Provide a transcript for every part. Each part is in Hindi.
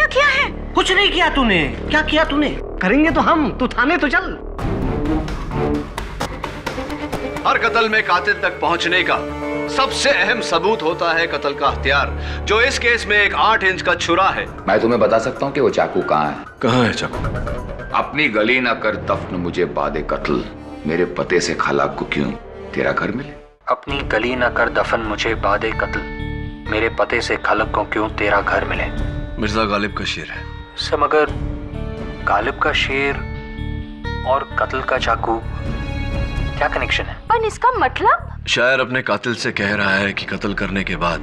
क्या किया है? कुछ नहीं किया तूने। क्या किया तूने? करेंगे तो हम, तू थाने तो चल। हर कत्ल में कातिल तक पहुंचने का सबसे अहम सबूत होता है कत्ल का हथियार, जो इस केस में एक 8 इंच का छुरा है। मैं तुम्हें बता सकता हूँ कि वो चाकू कहाँ है। कहाँ है चाकू? अपनी गली न कर दफन मुझे बादे कत्ल, मेरे पते से खालाक को क्यों तेरा घर मिले। अपनी गली न कर दफन मुझे बादे कत्ल, मेरे पते से खलक को क्यों तेरा घर मिले। मिर्जा गालिब का शेर है। सब मगर गालिब का शेर और कत्ल का चाकू क्या कनेक्शन है? पर इसका मतलब? शायर अपने कातिल से कह रहा है कि कत्ल करने के बाद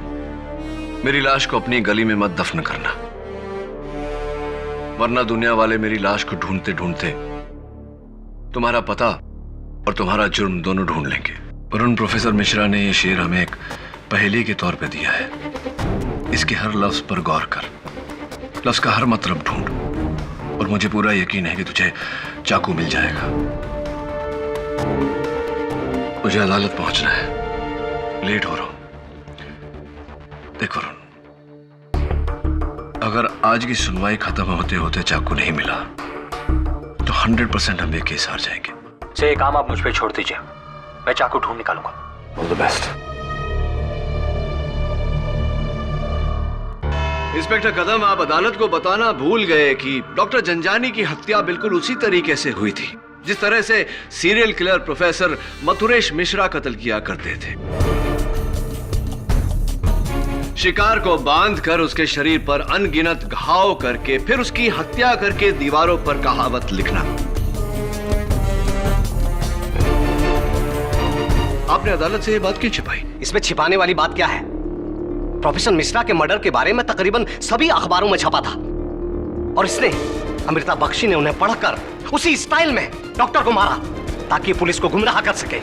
मेरी लाश को अपनी गली में मत दफन करना, वरना दुनिया वाले मेरी लाश को ढूंढते ढूंढते तुम्हारा पता और तुम्हारा जुर्म दोनों ढूंढ लेंगे। वरुण प्रोफेसर मिश्रा ने यह शेर हमें एक पहेली के तौर पे दिया है। इसके हर लफ्ज पर गौर कर, लफ्ज का हर मतलब ढूंढ, और मुझे पूरा यकीन है कि तुझे चाकू मिल जाएगा। मुझे अदालत पहुंचना है, लेट हो रहा हूं। देख वरुण, अगर आज की सुनवाई खत्म होते होते चाकू नहीं मिला तो 100% हम ये केस हार जाएंगे। से काम आप मुझ पे छोड़ दीजिए, मैं चाकू ढूंढ निकालूंगा। All the best. इंस्पेक्टर कदम, आप अदालत को बताना भूल गए कि डॉक्टर जंजानी की हत्या बिल्कुल उसी तरीके से हुई थी जिस तरह से serial killer professor Mathuresh Mishra कत्ल किया करते थे। शिकार को बांधकर उसके शरीर पर अनगिनत घाव करके फिर उसकी हत्या करके दीवारों पर कहावत लिखना। आपने अदालत से यह बात क्यों छिपाई? इसमें छिपाने वाली बात क्या है? प्रोफेसर मिश्रा के मर्डर के बारे में तकरीबन सभी अखबारों में छपा था, और इसने अमृता बख्शी ने उन्हें पढ़कर उसी स्टाइल में डॉक्टर को मारा ताकि पुलिस को गुमराह कर सके।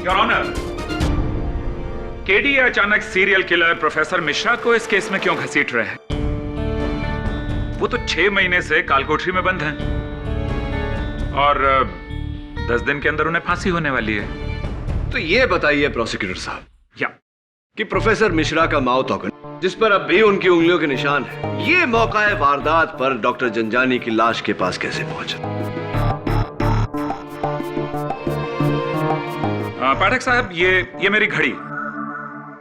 योर ऑनर, केडी अचानक सीरियल किलर प्रोफेसर मिश्रा को इस केस में क्यों घसीट रहे हैं? वो तो 6 महीने से कालकोठरी में बंद हैं और 10 दिन के अंदर उन्हें फांसी होने वाली है। तो ये बताइए प्रोसिक्यूटर साहब या कि प्रोफेसर मिश्रा का माउथ ऑर्गन, जिस पर अब भी उनकी उंगलियों के निशान है, ये मौका वारदात पर डॉक्टर जंजानी की लाश के पास कैसे पहुंचा? पाठक साहब, ये मेरी घड़ी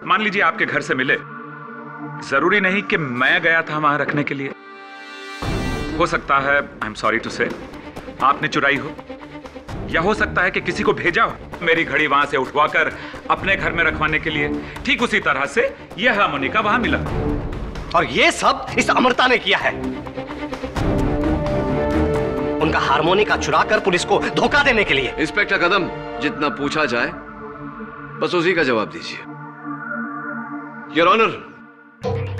मान लीजिए आपके घर से मिले। जरूरी नहीं कि मैं गया था वहां रखने के लिए। हो सकता है, आई एम सॉरी टू से, आपने चुराई हो, या हो सकता है कि किसी को भेजा हो मेरी घड़ी वहां से उठवाकर अपने घर में रखवाने के लिए। ठीक उसी तरह से यह हार्मोनिका वहां मिला, और ये सब इस अमृता ने किया है, उनका हार्मोनिका चुराकर पुलिस को धोखा देने के लिए। इंस्पेक्टर कदम, जितना पूछा जाए बस उसी का जवाब दीजिए। योर ऑनर,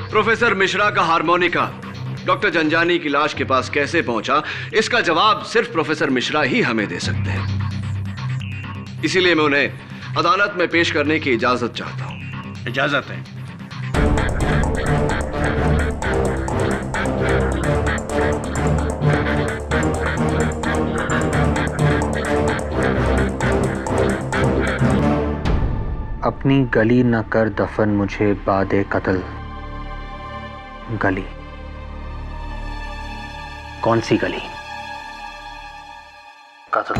प्रोफेसर मिश्रा का हार्मोनिका डॉक्टर जंजानी की लाश के पास कैसे पहुंचा, इसका जवाब सिर्फ प्रोफेसर मिश्रा ही हमें दे सकते हैं। इसीलिए मैं उन्हें अदालत में पेश करने की इजाजत चाहता हूं। इजाजत है। अपनी गली न कर दफन मुझे बादे कत्ल। गली? कौन सी गली? कत्ल?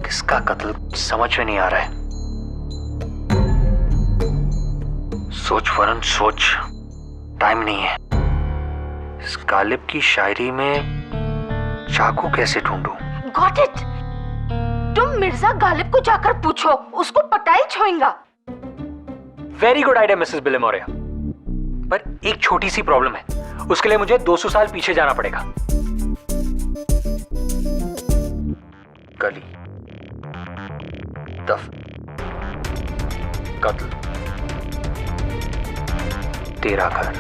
किसका कत्ल समझ में नहीं आ रहा है। सोच वरुण सोच, टाइम नहीं है। इस गालिब की शायरी में चाकू कैसे ढूंढूं? Got it. तुम मिर्जा गालिब को जाकर पूछो, उसको पटाई छोएगा। वेरी गुड आइडिया मिसेस बिलेमोरिया, पर एक छोटी सी प्रॉब्लम है। उसके लिए मुझे 200 साल पीछे जाना पड़ेगा। गली, दफन, कत्ल, तेरा घर।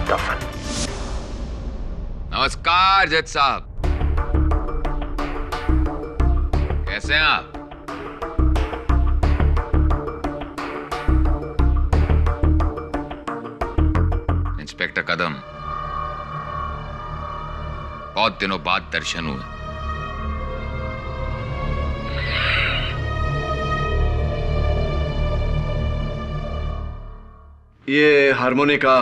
दफन। नमस्कार जज साहब, कैसे हैं आप? इंस्पेक्टर कदम, बहुत दिनों बाद दर्शन हुए। ये हारमोनिका,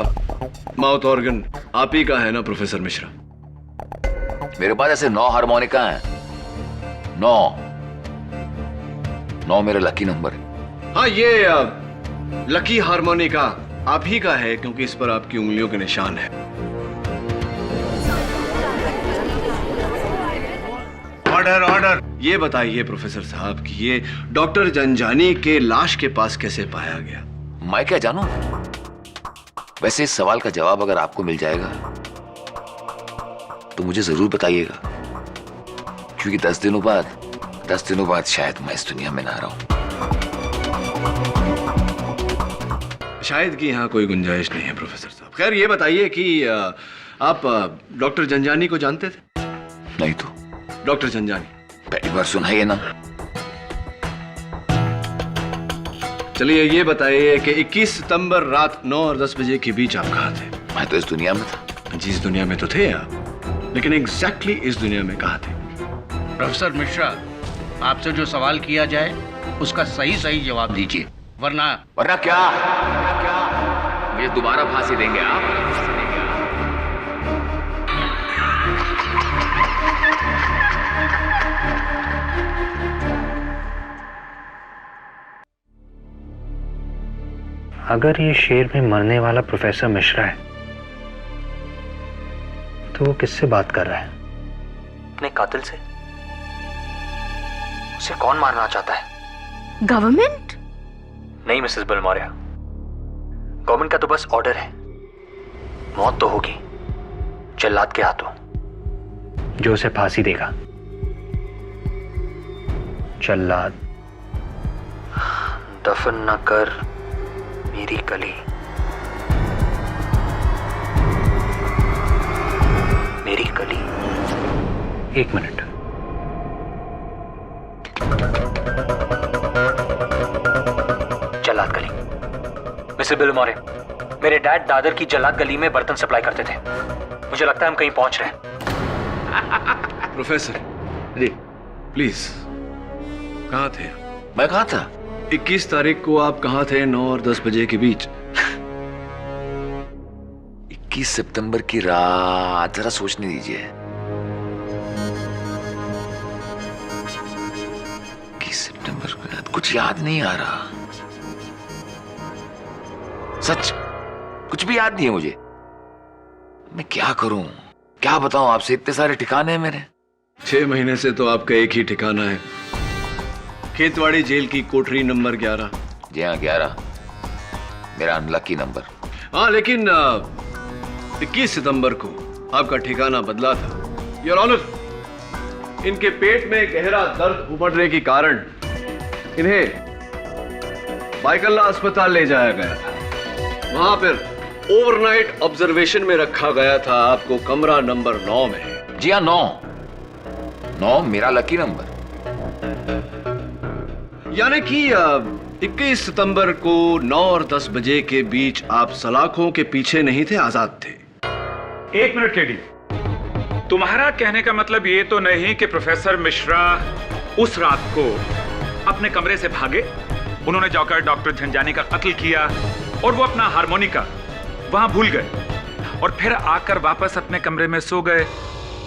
माउथ ऑर्गन आप ही का है ना प्रोफेसर मिश्रा? मेरे पास ऐसे 9 हारमोनिका हैं। 9 मेरा लकी नंबर है। हाँ, ये लकी हारमोनिका आप ही का है क्योंकि इस पर आपकी उंगलियों के निशान है। Order order. ये बताइए प्रोफेसर साहब कि ये डॉक्टर जंजानी के लाश के पास कैसे पाया गया? मैं क्या जानूं? वैसे इस सवाल का जवाब अगर आपको मिल जाएगा तो मुझे जरूर बताइएगा, क्योंकि 10 दिनों बाद शायद मैं इस दुनिया में ना रहूं। शायद कि यहाँ कोई गुंजाइश नहीं है प्रोफेसर साहब। खैर ये बताइए कि आप डॉक्टर जंजानी को जानते थे? नहीं तो डॉक्टर जंजानी पहली बार सुना है ये नाम। चलिए ये बताइए कि 21 सितंबर रात 9 और 10 बजे के बीच आप कहाँ थे? मैं तो इस दुनिया में था। जी, इस दुनिया में तो थे आप, लेकिन एग्जैक्टली इस दुनिया में कहाँ थे? प्रोफेसर मिश्रा, आपसे जो सवाल किया जाए उसका सही जवाब दीजिए, वरना क्या मुझे दोबारा फांसी देंगे आप? अगर ये शेर में मरने वाला प्रोफेसर मिश्रा है तो वो किससे बात कर रहा है? अपने कातिल से। उसे कौन मारना चाहता है? गवर्नमेंट? नहीं मिसेस बलमौरिया, गवर्नमेंट का तो बस ऑर्डर है। मौत तो होगी जल्लाद के हाथों, जो उसे फांसी देगा। जल्लाद। दफन न कर मेरी कली, मेरी कली। 1 मिनट। जल्लाद गली। मिस्टर बिलमोरे, मेरे डैड दादर की जल्लाद गली में बर्तन सप्लाई करते थे। मुझे लगता है हम कहीं पहुंच रहे हैं। प्रोफेसर जी प्लीज, कहाँ थे? मैं कहाँ था? 21 तारीख को आप कहाँ थे 9 और 10 बजे के बीच? 21 सितंबर की रात, जरा सोचने दीजिए। 21 सितंबर की रात, कुछ याद नहीं आ रहा। सच कुछ भी याद नहीं है मुझे। मैं क्या करूं, क्या बताऊं आपसे? इतने सारे ठिकाने हैं मेरे। 6 महीने से तो आपका एक ही ठिकाना है, खेतवाड़ी जेल की कोठरी नंबर 11। जी हाँ, 11 मेरा अनलकी नंबर। हाँ, लेकिन 21 सितंबर को आपका ठिकाना बदला था। योर ऑनर, इनके पेट में गहरा दर्द उमड़ने के कारण इन्हें बाइकल्ला अस्पताल ले जाया गया था। वहां पर ओवरनाइट ऑब्जर्वेशन में रखा गया था आपको कमरा नंबर 9 में। जी हाँ, 9 मेरा लकी नंबर। यानी कि 21 सितंबर को 9 और 10 बजे के बीच आप सलाखों के पीछे नहीं थे, आजाद थे। 1 मिनट केडी, तुम्हारा कहने का मतलब ये तो नहीं कि प्रोफेसर मिश्रा उस रात को अपने कमरे से भागे, उन्होंने जाकर डॉक्टर झंझानी का कत्ल किया और वो अपना हारमोनिका वहां भूल गए और फिर आकर वापस अपने कमरे में सो गए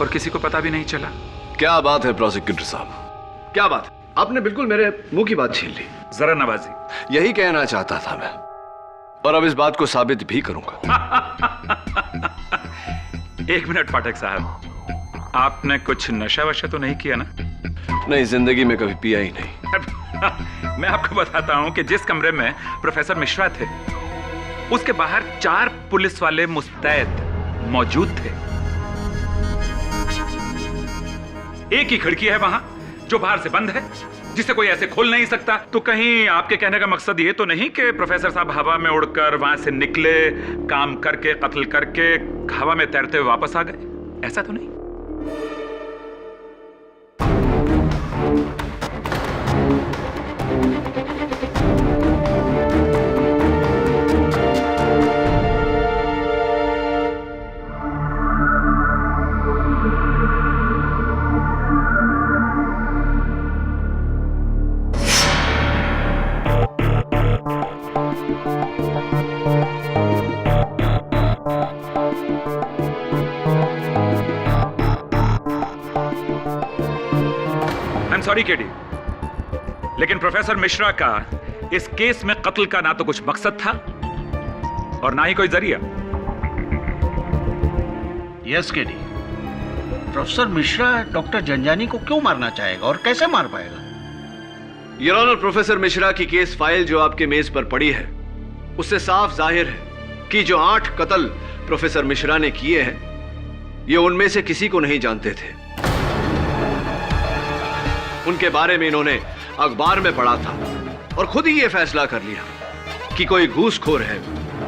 और किसी को पता भी नहीं चला? क्या बात है प्रोसिक्यूटर साहब, क्या बात है? आपने बिल्कुल मेरे मुंह की बात छीन ली। जरा नवाजी, यही कहना चाहता था मैं, और अब इस बात को साबित भी करूंगा। 1 मिनट फाटक साहब, आपने कुछ नशा वशा तो नहीं किया ना? नहीं, जिंदगी में कभी पिया ही नहीं। मैं आपको बताता हूं कि जिस कमरे में प्रोफेसर मिश्रा थे उसके बाहर 4 पुलिस वाले मुस्तैद मौजूद थे। एक ही खिड़की है वहां जो बाहर से बंद है, जिसे कोई ऐसे खोल नहीं सकता। तो कहीं आपके कहने का मकसद ये तो नहीं कि प्रोफेसर साहब हवा में उड़कर वहां से निकले, काम करके, कत्ल करके हवा में तैरते हुए वापस आ गए? ऐसा तो नहीं? सॉरी केडी, लेकिन प्रोफेसर मिश्रा का इस केस में कत्ल का ना तो कुछ मकसद था और ना ही कोई जरिया। Yes KD, professor Mishra doctor Janjani को क्यों मारना चाहेगा और कैसे मार पाएगा? योर ऑनर, प्रोफेसर मिश्रा की केस फाइल जो आपके मेज पर पड़ी है, उससे साफ जाहिर है कि जो 8 कत्ल प्रोफेसर मिश्रा ने किए हैं, ये उनमें से किसी को नहीं जानते थे। उनके बारे में इन्होंने अखबार में पढ़ा था और खुद ही ये फैसला कर लिया कि कोई घूसखोर है,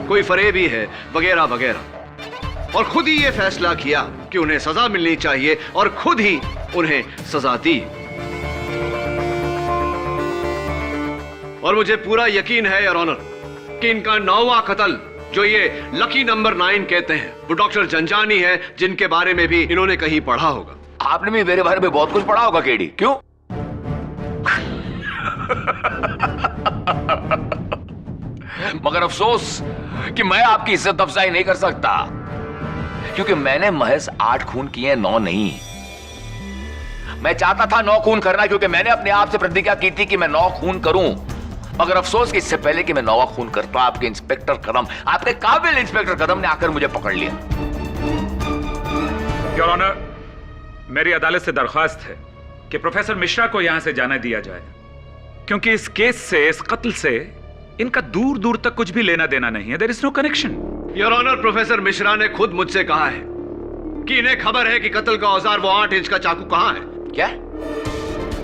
कोई फरेबी है, वगैरह वगैरह, और खुद ही ये फैसला किया कि उन्हें सजा मिलनी चाहिए और खुद ही उन्हें सजा दी। और मुझे पूरा यकीन है योर ऑनर कि इनका 9वां कत्ल, जो ये लकी नंबर 9 कहते हैं, वो डॉक्टर जंजानी है, जिनके बारे में भी इन्होंने कहीं पढ़ा होगा। आपने भी मेरे बारे में बहुत कुछ पढ़ा होगा केडी, क्यों? मगर अफसोस कि मैं आपकी इज्जत अफजाई नहीं कर सकता, क्योंकि मैंने महज 8 खून किए, 9 नहीं। मैं चाहता था 9 खून करना, क्योंकि मैंने अपने आप से प्रतिज्ञा की थी कि मैं 9 खून करूं। मगर अफसोस कि इससे पहले कि मैं 9वां खून करता, आपके इंस्पेक्टर कदम, आपके काबिल इंस्पेक्टर कदम ने आकर मुझे पकड़ लिया। योर ऑनर, मेरी अदालत से दरख्वास्त है कि प्रोफेसर मिश्रा को यहां से जाने दिया जाए, क्योंकि इस केस से, इस कत्ल से इनका दूर दूर तक कुछ भी लेना देना नहीं है। There is no connection. Your honour, professor Mishra ने खुद मुझसे कहा है कि इन्हें खबर है कि कत्ल का औजार, वो 8 इंच का चाकू कहां है। क्या?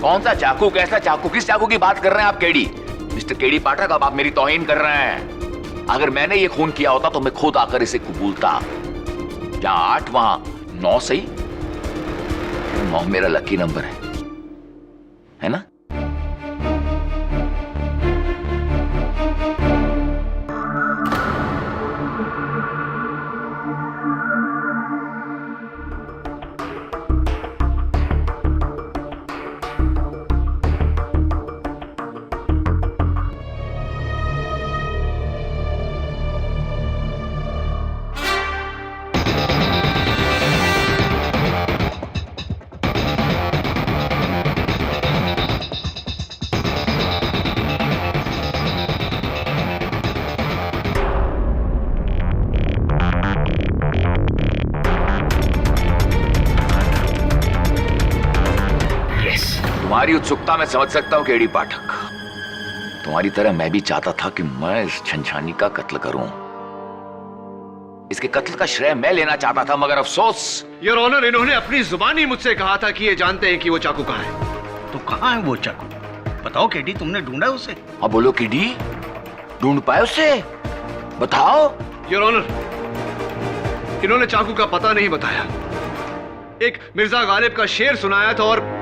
कौन सा चाकू, कैसा चाकू, किस चाकू की बात कर रहे हैं आप केडी? मिस्टर केडी पाठक, अब आप मेरी तौहीन कर रहे हैं। अगर मैंने ये खून किया होता तो मैं खुद आकर इसे कबूलता। जहां 8 वहां 9 सही। 9 मेरा लकी नंबर है ना? तुम्हारी उत्सुकता मैं समझ सकता हूं केडी पाठक। तुम्हारी तरह मैं भी चाहता था कि मैं इस झंझानी का कत्ल करूं। इसके कत्ल का श्रेय मैं लेना चाहता था, मगर अफसोस। योर ऑनर, इन्होंने अपनी जुबानी मुझसे कहा था कि ये जानते हैं कि वो चाकू कहां है। तो कहां है वो चाकू? बताओ केडी, तुमने ढूंढा उसे? अब बोलो केडी, ढूंढ पाए उसे? बताओ। योर ऑनर, इन्होंने चाकू का पता नहीं बताया। एक मिर्जा गालिब का शेर सुनाया था और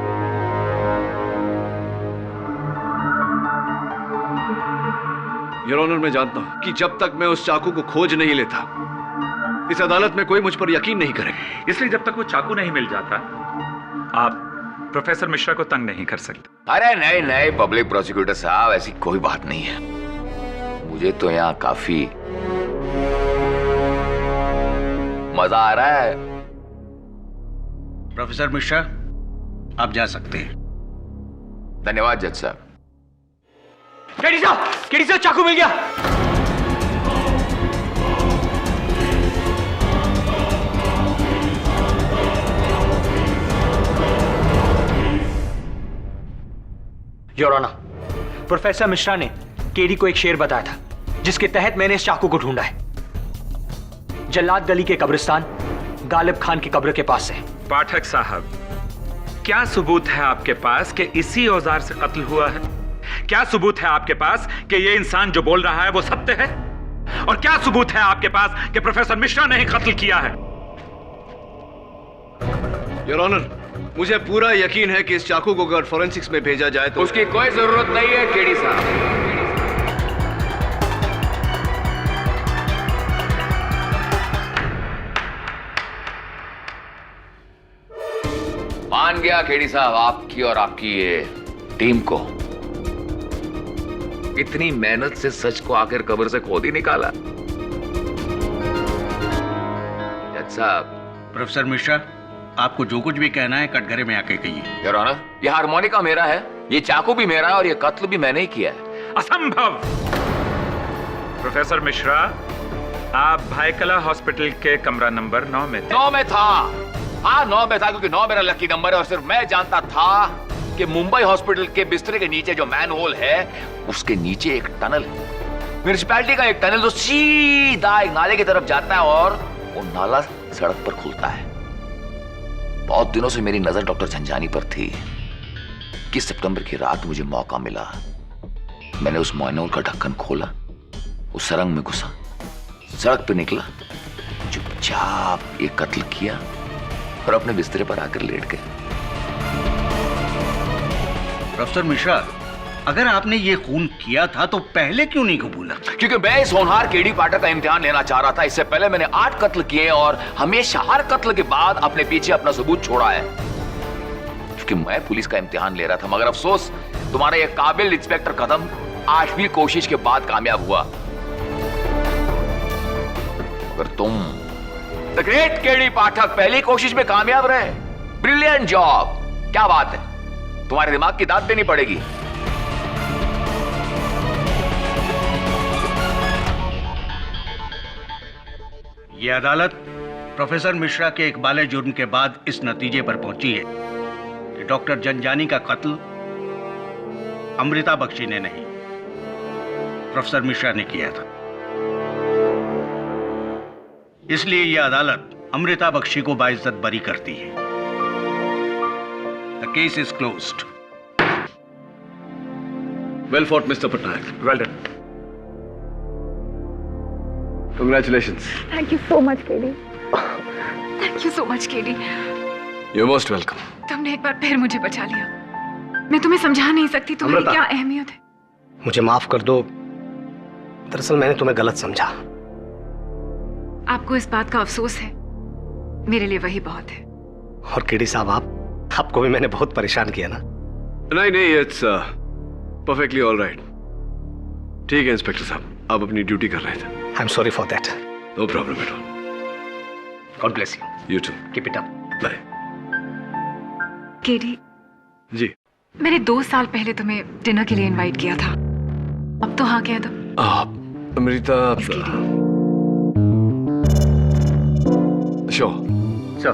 योर ऑनर, मैं जानता हूं कि जब तक मैं उस चाकू को खोज नहीं लेता, इस अदालत में कोई मुझ पर यकीन नहीं करेगा। इसलिए जब तक वो चाकू नहीं मिल जाता, आप प्रोफेसर मिश्रा को तंग नहीं कर सकते। अरे नहीं नहीं पब्लिक प्रोसिक्यूटर साहब, ऐसी कोई बात नहीं है। मुझे तो यहाँ काफी मजा आ रहा है। प्रोफेसर मिश्रा, आप जा सकते हैं। धन्यवाद जज साहब। केडी साहब, चाकू मिल गया। योर ऑनर, प्रोफेसर मिश्रा ने केडी को एक शेर बताया था, जिसके तहत मैंने इस चाकू को ढूंढा है। जल्लाद गली के कब्रिस्तान, गालिब खान की कब्र के पास से। पाठक साहब, क्या सबूत है आपके पास कि इसी औजार से कत्ल हुआ है? क्या सबूत है आपके पास कि यह इंसान जो बोल रहा है वो सत्य है? और क्या सबूत है आपके पास कि प्रोफेसर मिश्रा ने ही कत्ल किया है? योर ऑनर, मुझे पूरा यकीन है कि इस चाकू को अगर फोरेंसिक्स में भेजा जाए तो उसकी कोई जरूरत नहीं है केडी साहब। मान गया केडी साहब आपकी और आपकी ये टीम को। इतनी मेहनत से सच को आखिर कब्र से खोद ही निकाला। जज साहब। प्रोफेसर मिश्रा, आपको जो कुछ भी कहना है कटघरे में आके कहिए। योर ऑनर, ये हारमोनिका मेरा है, ये चाकू भी मेरा है और ये कत्ल भी मैंने ही किया है। असंभव। प्रोफेसर मिश्रा, आप भाईकला हॉस्पिटल के कमरा नंबर 9 में थे। 9 में था। हाँ 9 में था, क्योंकि 9 मेरा लकी नंबर है और सिर्फ मैं जानता था कि मुंबई हॉस्पिटल के बिस्तरे के नीचे जो मैन होल है उसके नीचे एक टनल है, म्युनिसिपैलिटी का एक टनल जो सीधा एक नाले की तरफ जाता है और वो नाला सड़क पर खुलता है। बहुत दिनों से मेरी नजर डॉक्टर झंझानी पर थी। 21 सितंबर की रात मुझे मौका मिला, मैंने उस मैनहोल का ढक्कन खोला, उस सुरंग में घुसा, सड़क पे निकला, चुपचाप ये कत्ल किया और अपने बिस्तरे पर आकर लेट गए। प्रोफेसर मिश्रा, अगर आपने ये खून किया था तो पहले क्यों नहीं कबूला? क्योंकि मैं इस होनहार केडी पाठक का इम्तिहान लेना चाह रहा था। इससे पहले मैंने 8 कत्ल किए और हमेशा हर कत्ल के बाद अपने पीछे अपना सबूत छोड़ा है, क्योंकि मैं पुलिस का इम्तिहान ले रहा था। मगर अफसोस, तुम्हारा ये काबिल इंस्पेक्टर कदम 8वीं कोशिश के बाद कामयाब हुआ। अगर तुम द ग्रेट केडी पाठक पहली कोशिश में कामयाब रहे, ब्रिलियंट जॉब, क्या बात है, तुम्हारे दिमाग की दाद देनी पड़ेगी। ये अदालत प्रोफेसर मिश्रा के इकबाले जुर्म के बाद इस नतीजे पर पहुंची है कि डॉक्टर जंजानी का कत्ल अमृता बख्शी ने नहीं, प्रोफेसर मिश्रा ने किया था। इसलिए यह अदालत अमृता बख्शी को बाइज्जत बरी करती है। The case is closed. Well fought mister Patnaik. Well done. Congratulations. Thank you so much KD. Thank you so much KD. You're most welcome. तुमने एक बार फिर मुझे बचा लिया। मैं तुम्हें समझा नहीं सकती तुम्हारी अमृता। क्या अहमियत है। मुझे माफ कर दो, दरअसल मैंने तुम्हें गलत समझा। आपको इस बात का अफसोस है, मेरे लिए वही बहुत है। और केडी साहब, आपको भी मैंने बहुत परेशान किया ना? नहीं, इट्स परफेक्टली ऑल राइट। ठीक है इंस्पेक्टर साहब, आप अपनी ड्यूटी कर रहे थे। I am sorry for that. No problem at all. God bless you. You too. Keep it up. Bye. KD, ji. मैंने 2 साल पहले तुम्हें डिनर के लिए इनवाइट किया था, अब तो हाँ कह दो। Amrita. Sure. Sir,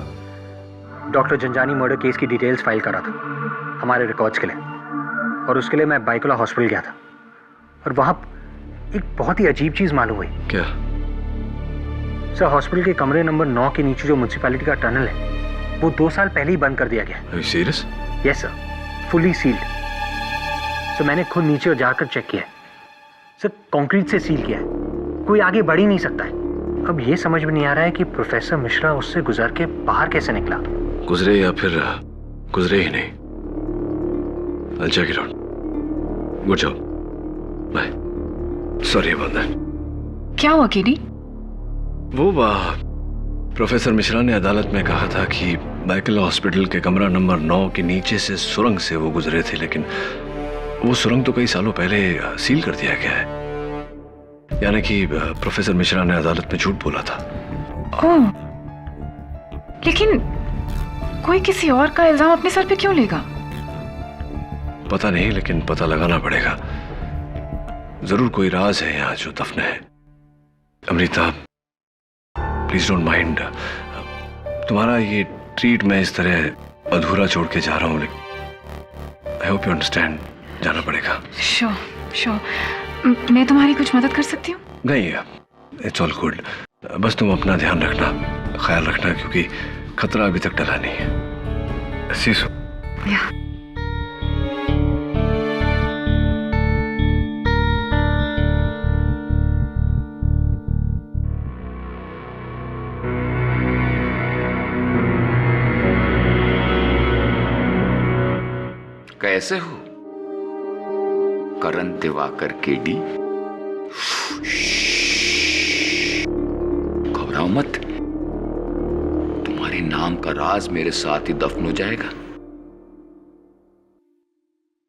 doctor Zanjani murder case की डिटेल्स फाइल करा था हमारे रिकॉर्ड्स के लिए, और उसके लिए मैं बाइकोला हॉस्पिटल गया था और वहां एक बहुत ही अजीब चीज मालूम हुई। क्या? सर, हॉस्पिटल के कमरे नंबर 9 के नीचे जो म्युनिसिपैलिटी का टनल है वो 2 साल पहले ही बंद कर दिया गया। Are you serious? Yes sir, fully sealed. Sir, मैंने खुद नीचे जाकर चेक किया है सर, कंक्रीट से सील किया है, कोई आगे बढ़ ही नहीं सकता है। अब ये समझ में नहीं आ रहा है कि प्रोफेसर मिश्रा उससे गुजर के बाहर कैसे निकला। गुजरे या फिर गुजरे ही नहीं। I'll check it out. Good job. Bye. Sorry about that. क्या हुआ केडी? वो प्रोफेसर मिश्रा ने अदालत में कहा था कि बाइकला हॉस्पिटल के कमरा नंबर 9 के नीचे से सुरंग से वो गुजरे थे, लेकिन वो सुरंग तो कई सालों पहले सील कर दिया गया है। यानी कि प्रोफेसर मिश्रा ने अदालत में झूठ बोला था। ओह, लेकिन कोई किसी और का इल्जाम अपने सर पे क्यों लेगा? पता नहीं, लेकिन पता लगाना पड़ेगा। जरूर कोई राज है यहाँ जो दफन है। अमृता, प्लीज डोंट माइंड, तुम्हारा ये ट्रीट मैं इस तरह अधूरा छोड़ के जा रहा हूँ, लेकिन आई होप यू अंडरस्टैंड, जाना पड़ेगा। श्योर, मैं तुम्हारी कुछ मदद कर सकती हूँ? नहीं, इट्स ऑल गुड। बस तुम अपना ध्यान रखना, ख्याल रखना, क्योंकि खतरा अभी तक टला नहीं है। सीसो। या। कैसे हो करण दिवाकर केडी? घबराओ मत, तुम्हारे नाम का राज मेरे साथ ही दफन हो जाएगा।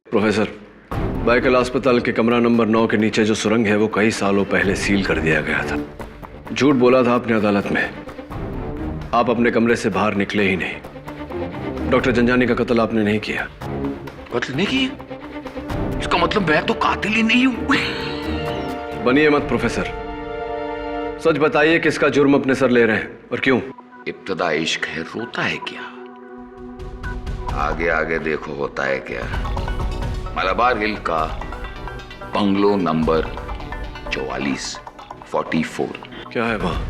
प्रोफेसर, बाइकला अस्पताल के कमरा नंबर 9 के नीचे जो सुरंग है वो कई सालों पहले सील कर दिया गया था। झूठ बोला था आपने अदालत में। आप अपने कमरे से बाहर निकले ही नहीं। डॉक्टर जंजानी का कत्ल आपने नहीं किया। कत्ल नहीं किया? इसका मतलब मैं तो कातिल ही नहीं हूं। बनिए मत प्रोफेसर, सच बताइए किसका जुर्म अपने सर ले रहे हैं और क्यों? इब्तदा इश्क है, रोता है क्या? आगे आगे देखो होता है क्या। मलाबार हिल का बंगलो नंबर 44 क्या है वहां?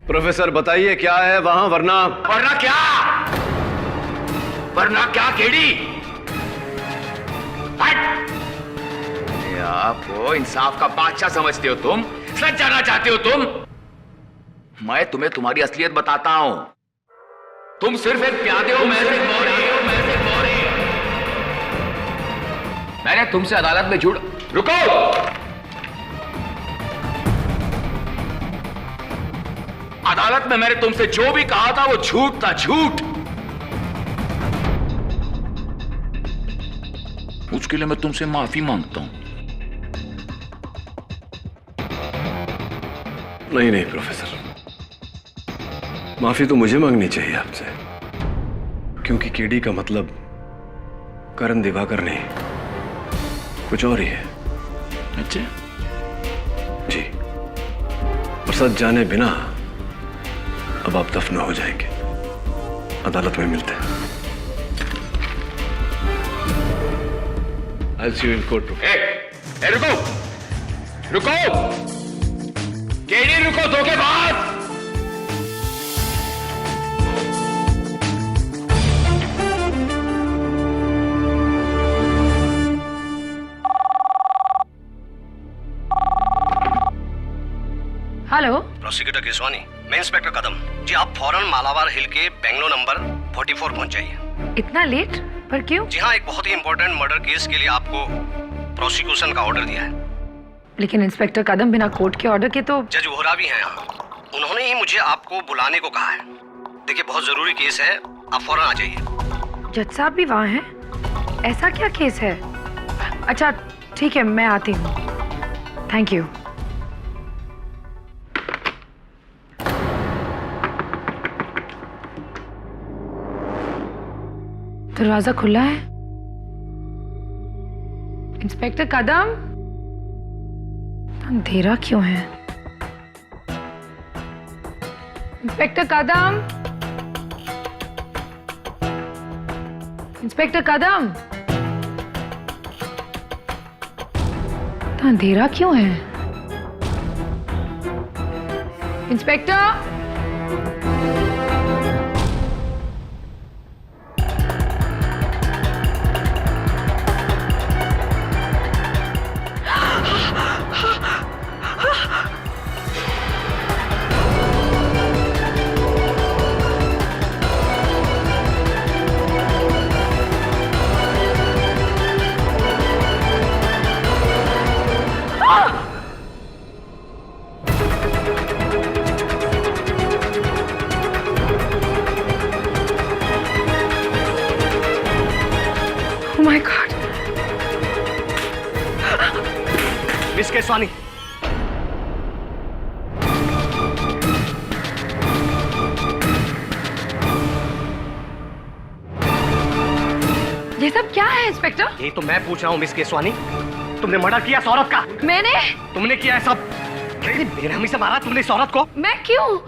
प्रोफेसर बताइए क्या है वहां, वरना क्या? वरना क्या केड़ी? हट! ये आपको इंसाफ का बादशाह समझते हो तुम? सच जाना चाहते हो तुम? मैं तुम्हें तुम्हारी असलियत बताता हूं। तुम सिर्फ एक प्यादे हो, मैं सिर्फ मौरी। मैंने तुमसे अदालत में झूठ। रुको! अदालत में मैंने तुमसे जो भी कहा था वो झूठ था, झूठ। उसके लिए मैं तुमसे माफी मांगता हूं। नहीं प्रोफेसर, माफी तो मुझे मांगनी चाहिए आपसे, क्योंकि केडी का मतलब करण दिवाकर नहीं, कुछ और ही है। अच्छा जी, और सच जाने बिना अब आप दफन हो जाएंगे। अदालत में मिलते हैं। I'll see you in court. रुको, केडी रुको, धोखेबाज! हेलो, प्रोसिक्यूटर केसवानी, मैं इंस्पेक्टर कदम जी। आप फौरन मालाबार हिल के बेंगलो नंबर 44 पहुंच जाइए। इतना लेट? पर क्यों? जी हाँ, एक बहुत ही इंपॉर्टेंट मर्डर केस के लिए आपको प्रोसिक्यूशन का ऑर्डर दिया है। लेकिन इंस्पेक्टर कदम, बिना कोर्ट के ऑर्डर के तो। जज वोहरा भी हैं यहाँ, उन्होंने ही मुझे आपको बुलाने को कहा है। देखिए, बहुत जरूरी केस है, आप फौरन आ जाइए। जज साहब भी वहाँ हैं? ऐसा क्या केस है? अच्छा ठीक है, मैं आती हूँ। Thank you. दरवाजा खुला है। इंस्पेक्टर कदम, अंधेरा क्यों है? इंस्पेक्टर कदम, इंस्पेक्टर कदम, अंधेरा क्यों है? Inspector, Oh my God. Miss Keswani, ये सब क्या है इंस्पेक्टर? यही तो मैं पूछ रहा हूँ मिस केसवानी। तुमने मर्डर किया इस औरत का? मैंने? तुमने किया है सब? कितनी बेरहमी से मारा तुमने इस औरत को? मैं क्यों?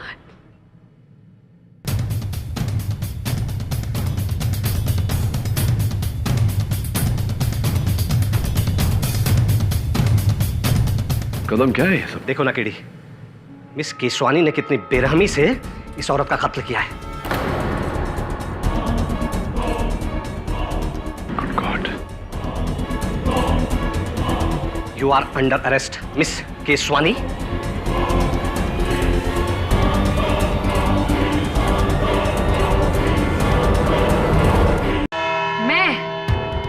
कदम क्या है ये सब? देखो ना केडी, मिस केसवानी ने कितनी बेरहमी से इस औरत का कत्ल किया है। Good God. You are under arrest, miss Keswani.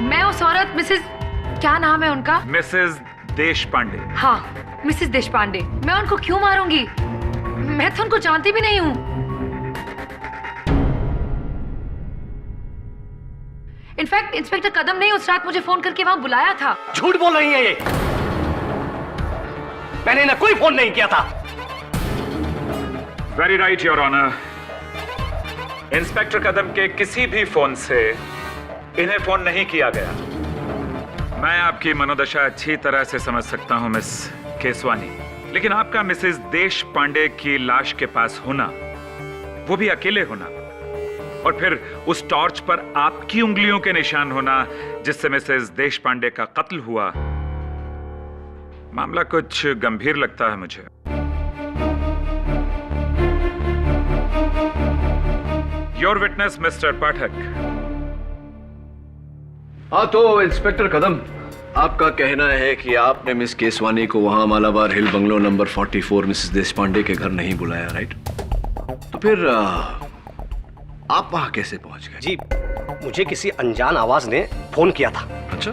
मैं उस औरत मिसेस, क्या नाम है उनका? मिसेस देशपांडे। हाँ, मिसेस देशपांडे। मैं उनको क्यों मारूंगी? मैं तो उनको जानती भी नहीं हूँ। इनफैक्ट इंस्पेक्टर कदम ने उस रात मुझे फोन करके वहां बुलाया था। झूठ बोल रही है ये। मैंने इन्हें कोई फोन नहीं किया था। Very right your honour. Inspector Kadam के किसी भी फोन से इन्हें फोन नहीं किया गया। मैं आपकी मनोदशा अच्छी तरह से समझ सकता हूं मिस केसवानी, लेकिन आपका मिसेस देश पांडे की लाश के पास होना, वो भी अकेले होना, और फिर उस टॉर्च पर आपकी उंगलियों के निशान होना जिससे मिसेस देश पांडे का कत्ल हुआ, मामला कुछ गंभीर लगता है मुझे। योर विटनेस मिस्टर पाठक। हाँ तो इंस्पेक्टर कदम, आपका कहना है कि आपने मिस केसवानी को वहां मालाबार हिल बंगलो नंबर 44 मिसेस देशपांडे के घर नहीं बुलाया, राइट? तो फिर आप वहां कैसे पहुंच गए? जी, मुझे किसी अनजान आवाज ने फोन किया था। अच्छा,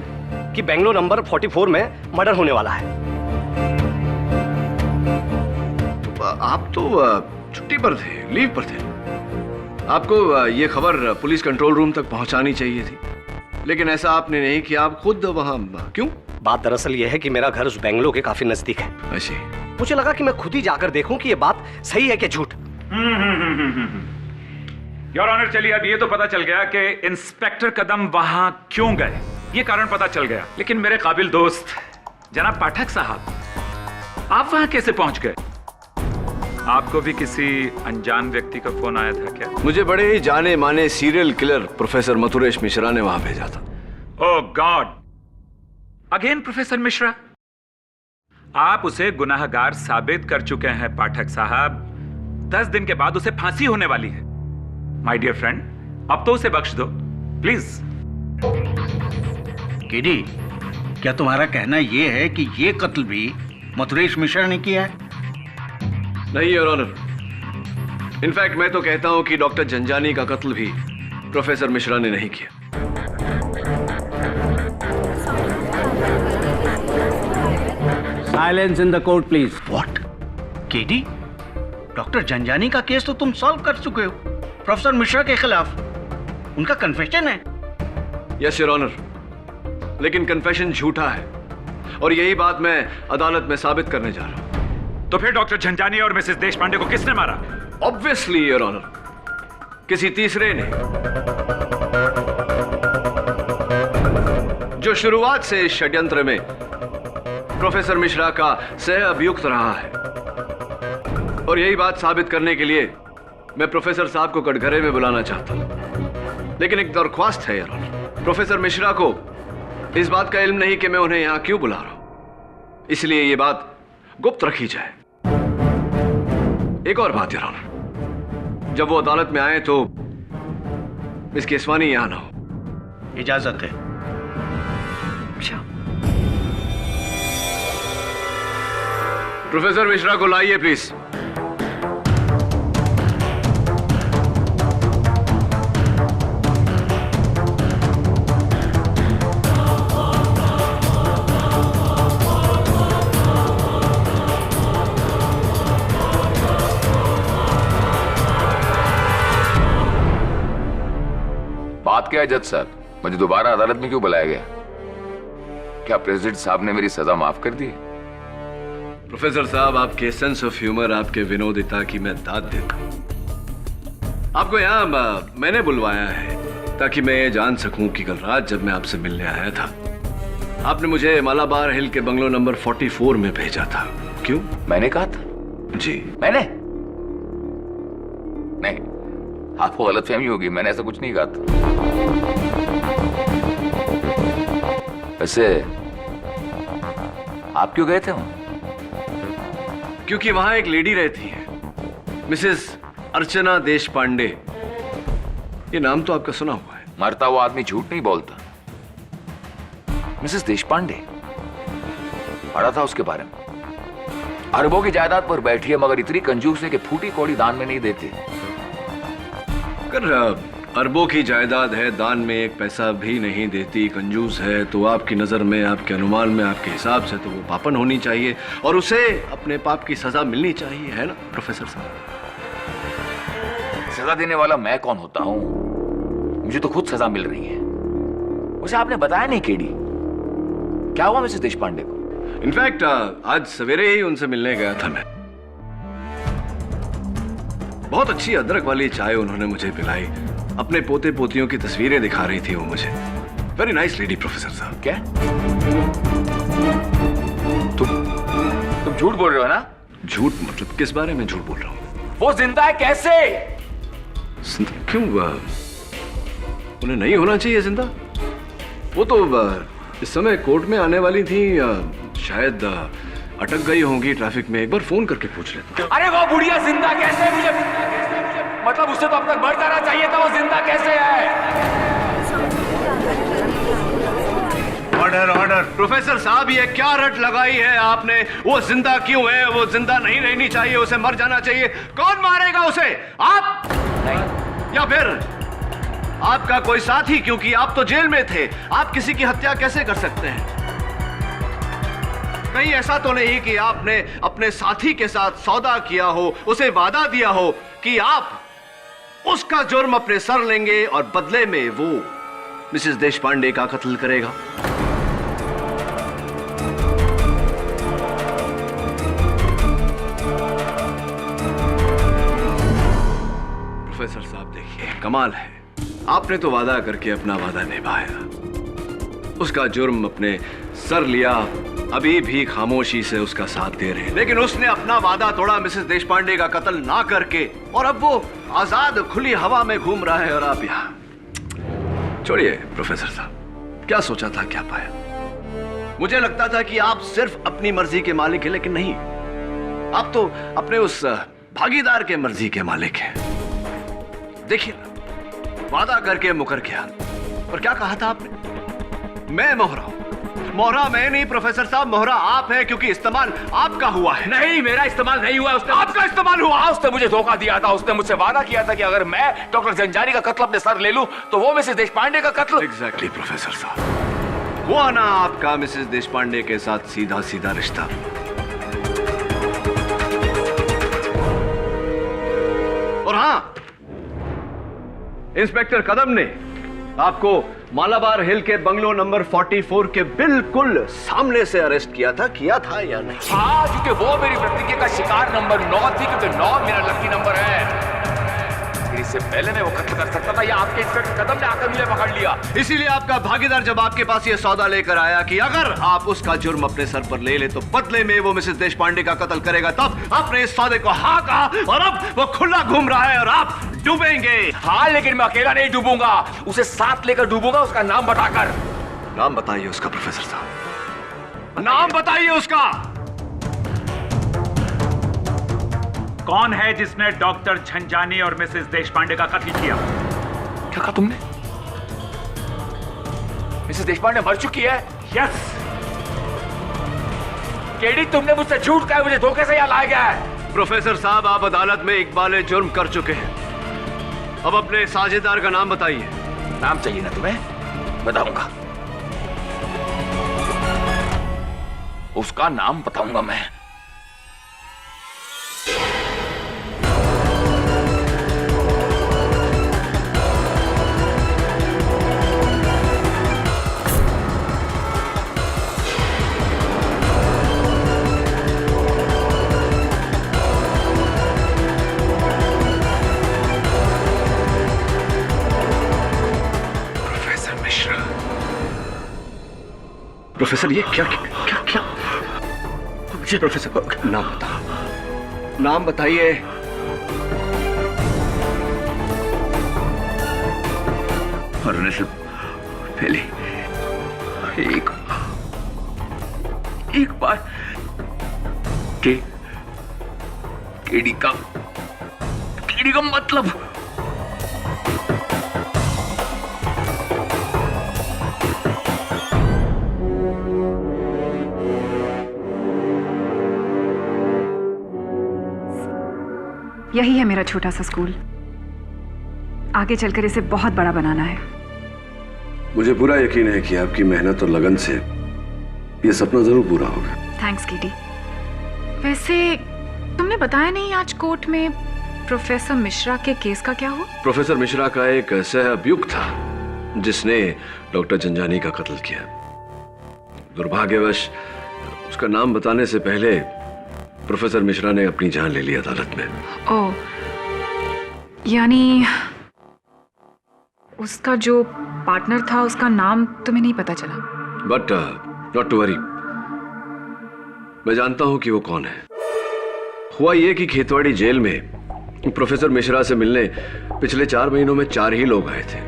कि बेंगलोर नंबर 44 में मर्डर होने वाला है। तो आप तो छुट्टी पर थे, लीव पर थे। आपको ये खबर पुलिस कंट्रोल रूम तक पहुंचानी चाहिए थी, लेकिन ऐसा आपने नहीं किया। आप खुद वहां क्यों? बात दरअसल यह है कि मेरा घर उस बेंगलोर के काफी नजदीक है। ऐसे मुझे लगा कि मैं खुद ही जाकर देखूं कि ये बात सही है कि झूठ। योर ऑनर, चलिए अब ये तो पता चल गया कि इंस्पेक्टर कदम वहां क्यों गए, ये कारण पता चल गया। लेकिन मेरे काबिल दोस्त जनाब पाठक साहब, आप वहां कैसे पहुंच गए? आपको भी किसी अनजान व्यक्ति का फोन आया था क्या? मुझे बड़े ही जाने माने serial killer professor Mathuresh Mishra ने वहां भेजा था। ओह गॉड, अगेन प्रोफेसर मिश्रा। आप उसे गुनाहगार साबित कर चुके हैं पाठक साहब। 10 दिन के बाद उसे फांसी होने वाली है। माय डियर फ्रेंड, अब तो उसे बख्श दो प्लीज। केडी, क्या तुम्हारा कहना यह है कि ये कत्ल भी मथुरेश मिश्रा ने किया है? नहीं योर ऑनर, इनफैक्ट मैं तो कहता हूं कि डॉक्टर जंजानी का कत्ल भी प्रोफेसर मिश्रा ने नहीं किया। Silence in the court please. What? KD, doctor Janjani का केस तो तुम सॉल्व कर चुके हो प्रोफेसर मिश्रा के खिलाफ। उनका कन्फेशन है। यस योर ऑनर, लेकिन कन्फेशन झूठा है और यही बात मैं अदालत में साबित करने जा रहा हूं। तो फिर डॉक्टर झंझानी और मिसेस देशपांडे को किसने मारा? ऑब्वियसली योर ऑनर, किसी तीसरे ने, जो शुरुआत से इस षड्यंत्र में प्रोफेसर मिश्रा का सह अभियुक्त रहा है। और यही बात साबित करने के लिए मैं प्रोफेसर साहब को कटघरे में बुलाना चाहता हूं। लेकिन एक दरख्वास्त है योर ऑनर, प्रोफेसर मिश्रा को इस बात का इल्म नहीं कि मैं उन्हें यहां क्यों बुला रहा हूं, इसलिए यह बात गुप्त रखी जाए। एक और बात योर ऑनर, जब वो अदालत में आए तो मिस केसवानी यहां ना हो। इजाजत है। अच्छा, प्रोफेसर मिश्रा को लाइए प्लीज। बात क्या है जज साहब, मुझे दोबारा अदालत में क्यों बुलाया गया? क्या प्रेसिडेंट साहब ने मेरी सजा माफ कर दी? प्रोफेसर साहब, आपके सेंस ऑफ ह्यूमर, आपके विनोदिता की मैं दाद देता हूं। आपको यहां मैंने बुलवाया है ताकि मैं ये जान सकूं कि कल रात जब मैं आपसे मिलने आया था, आपने मुझे मालाबार हिल के बंगलो नंबर 44 में भेजा था। क्यों? मैंने कहा था? जी मैंने नहीं, आपको गलतफहमी होगी, मैंने ऐसा कुछ नहीं कहा था। वैसे आप क्यों गए थे वहां? क्योंकि वहां एक लेडी रहती है, मिसेस अर्चना देशपांडे। ये नाम तो आपका सुना हुआ है। मरता हुआ आदमी झूठ नहीं बोलता। मिसेस देशपांडे, पढ़ा था उसके बारे में। अरबों की जायदाद पर बैठी है, मगर इतनी कंजूस है कि फूटी कौड़ी दान में नहीं देती। अगर अरबों की जायदाद है, दान में एक पैसा भी नहीं देती, कंजूस है, तो आपकी नजर में, आपके अनुमान में, आपके हिसाब से तो वो पापन होनी चाहिए और उसे अपने पाप की सजा मिलनी चाहिए, है ना प्रोफेसर साहब? सजा देने वाला मैं कौन होता हूं? मुझे तो खुद सजा मिल रही है। उसे आपने बताया नहीं केडी, क्या हुआ मिसेस देशपांडे को? इनफैक्ट आज सवेरे ही उनसे मिलने गया था मैं। बहुत अच्छी अदरक वाली चाय उन्होंने मुझे पिलाई। अपने पोते पोतियों की तस्वीरें दिखा रही थी वो मुझे। वेरी नाइस लेडी प्रोफेसर साहब। क्या तुम झूठ बोल रहे हो ना? झूठ मतलब किस बारे में झूठ बोल रहा हूँ? वो जिंदा है कैसे? क्यों उन्हें नहीं होना चाहिए जिंदा? वो तो इस समय कोर्ट में आने वाली थी, शायद अटक गई होंगी ट्रैफिक में। एक बार फोन करके पूछ लेता। अरे वो बुढ़िया जिंदा कैसे? मुझे मतलब उससे तो अब तक मर जाना चाहिए था, वो जिंदा कैसे है? Order order. प्रोफेसर साहब ये क्या रट लगाई है आपने? वो जिंदा क्यों है? वो जिंदा नहीं रहनी चाहिए, उसे मर जाना चाहिए। कौन मारेगा उसे? आप नहीं। या फिर आपका कोई साथी? क्योंकि आप तो जेल में थे। आप किसी की हत्या कैसे कर सकते हैं? कहीं ऐसा तो नहीं कि आपने अपने साथी के साथ सौदा किया हो, उसे वादा दिया हो कि आप उसका जुर्म अपने सर लेंगे और बदले में वो मिसेस देशपांडे का कत्ल करेगा? प्रोफेसर साहब देखिए, कमाल है, आपने तो वादा करके अपना वादा निभाया, उसका जुर्म अपने सर लिया, अभी भी खामोशी से उसका साथ दे रहे हैं। लेकिन उसने अपना वादा तोड़ा मिसेस देशपांडे का कत्ल ना करके, और अब वो आजाद खुली हवा में घूम रहा है और आप यहां। छोड़िए प्रोफेसर साहब, क्या सोचा था क्या पाया? मुझे लगता था कि आप सिर्फ अपनी मर्जी के मालिक हैं, लेकिन नहीं, आप तो अपने उस भागीदार के मर्जी के मालिक हैं। देखिए ना, वादा करके मुकर गया। और क्या कहा था आपने? मैं मोहरा हूं। मोहरा मैं नहीं प्रोफेसर साहब, मोहरा आप हैं, क्योंकि इस्तेमाल आपका हुआ है। नहीं, मेरा इस्तेमाल नहीं हुआ, उसने आपका इस्तेमाल हुआ। उसने मुझे धोखा दिया था। उसने मुझसे वादा किया था कि अगर मैं डॉक्टर जंजानी का कत्ल अपने सर ले लूं तो वो मिसेस देशपांडे का कत्ल। एग्जैक्टली प्रोफेसर साहब, हुआ ना आपका मिसेस देशपांडे के साथ सीधा सीधा रिश्ता। और हां, इंस्पेक्टर कदम ने आपको मालाबार हिल के बंगलो नंबर 44 के बिल्कुल सामने से अरेस्ट किया था या नहीं? हाँ, क्योंकि वो मेरी प्रतिज्ञा का शिकार नंबर 9 थी, क्योंकि 9 मेरा लकी नंबर है। इससे पहले मैं वो कत्ल कर सकता था, या आपके इंस्पेक्टर कदम ने आकर मुझे पकड़ लिया। इसीलिए आपका भागीदार जब आपके पास ये सौदा लेकर आया कि अगर आप उसका जुर्म अपने सर पर ले ले तो बदले में वो मिसेस देशपांडे का कत्ल करेगा, तब आपने इस सौदे को हाँ कहा, और अब वो खुला घूम रहा है और आप डूबेंगे। हाँ, लेकिन मैं अकेला नहीं डूबूंगा, उसे साथ लेकर डूबूंगा, उसका नाम बताकर। नाम बताइए उसका प्रोफेसर साहब, नाम बताइए उसका। कौन है जिसने डॉक्टर झंझानी और मिसेस देशपांडे का कत्ल किया? क्या कहा तुमने? मिसेस देशपांडे मर चुकी है? यस। केडी, तुमने मुझसे झूठ कहा, मुझे धोखे से यहां लाया गया है। प्रोफेसर साहब, आप अदालत में इकबाल जुर्म कर चुके हैं। अब अपने साझेदार का नाम बताइए। नाम चाहिए ना तुम्हें? बताऊंगा, उसका नाम बताऊंगा मैं। प्रोफेसर ये क्या क्या क्या? जी प्रोफेसर, नाम बताओ, नाम बताइए। मरने से पहले एक बार केडी का मतलब यही है मेरा छोटा सा स्कूल। आगे चलकर इसे बहुत बड़ा बनाना है। मुझे पूरा यकीन है कि आपकी मेहनत और लगन से ये सपना जरूर पूरा होगा। Thanks KD. वैसे तुमने बताया नहीं आज कोर्ट में प्रोफेसर मिश्रा के केस का क्या हुआ? प्रोफेसर मिश्रा का एक सहअभियुक्त था जिसने डॉक्टर झंझानी का कत्ल किया। दुर्भाग्यवश उसका नाम बताने से पहले प्रोफेसर मिश्रा ने अपनी जान ले ली अदालत में। ओह, यानी उसका जो पार्टनर था उसका नाम तुम्हें नहीं पता चला? बट नॉट टू वरी, मैं जानता हूं कि वो कौन है। हुआ ये कि खेतवाड़ी जेल में प्रोफेसर मिश्रा से मिलने पिछले 4 महीनों में 4 ही लोग आए थे,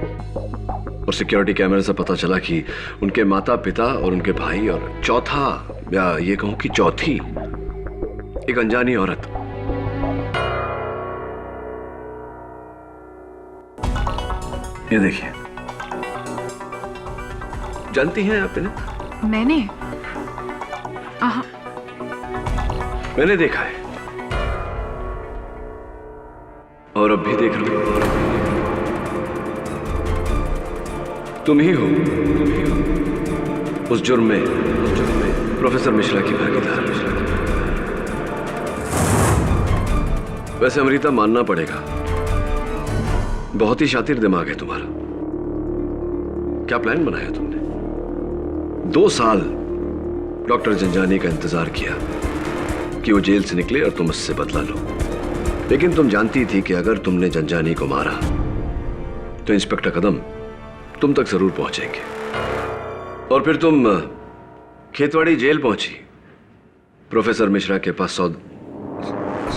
और सिक्योरिटी कैमरे से पता चला कि उनके माता पिता और उनके भाई, और चौथा या ये कहूं कि चौथी एक अनजानी औरत। ये देखिए, जानती हैं आप इन्हें? मैंने मैंने देखा है और अब भी देख रहा हूं। तुम ही हो उस जुर्म में प्रोफेसर मिश्रा की भागीदार। वैसे अमृता, मानना पड़ेगा, बहुत ही शातिर दिमाग है तुम्हारा। क्या प्लान बनाया तुमने? 2 साल डॉक्टर जंजानी का इंतजार किया कि वो जेल से निकले और तुम उससे बदला लो, लेकिन तुम जानती थी कि अगर तुमने जंजानी को मारा तो इंस्पेक्टर कदम तुम तक जरूर पहुंचेंगे, और फिर तुम खेतवाड़ी जेल पहुंची प्रोफेसर मिश्रा के पास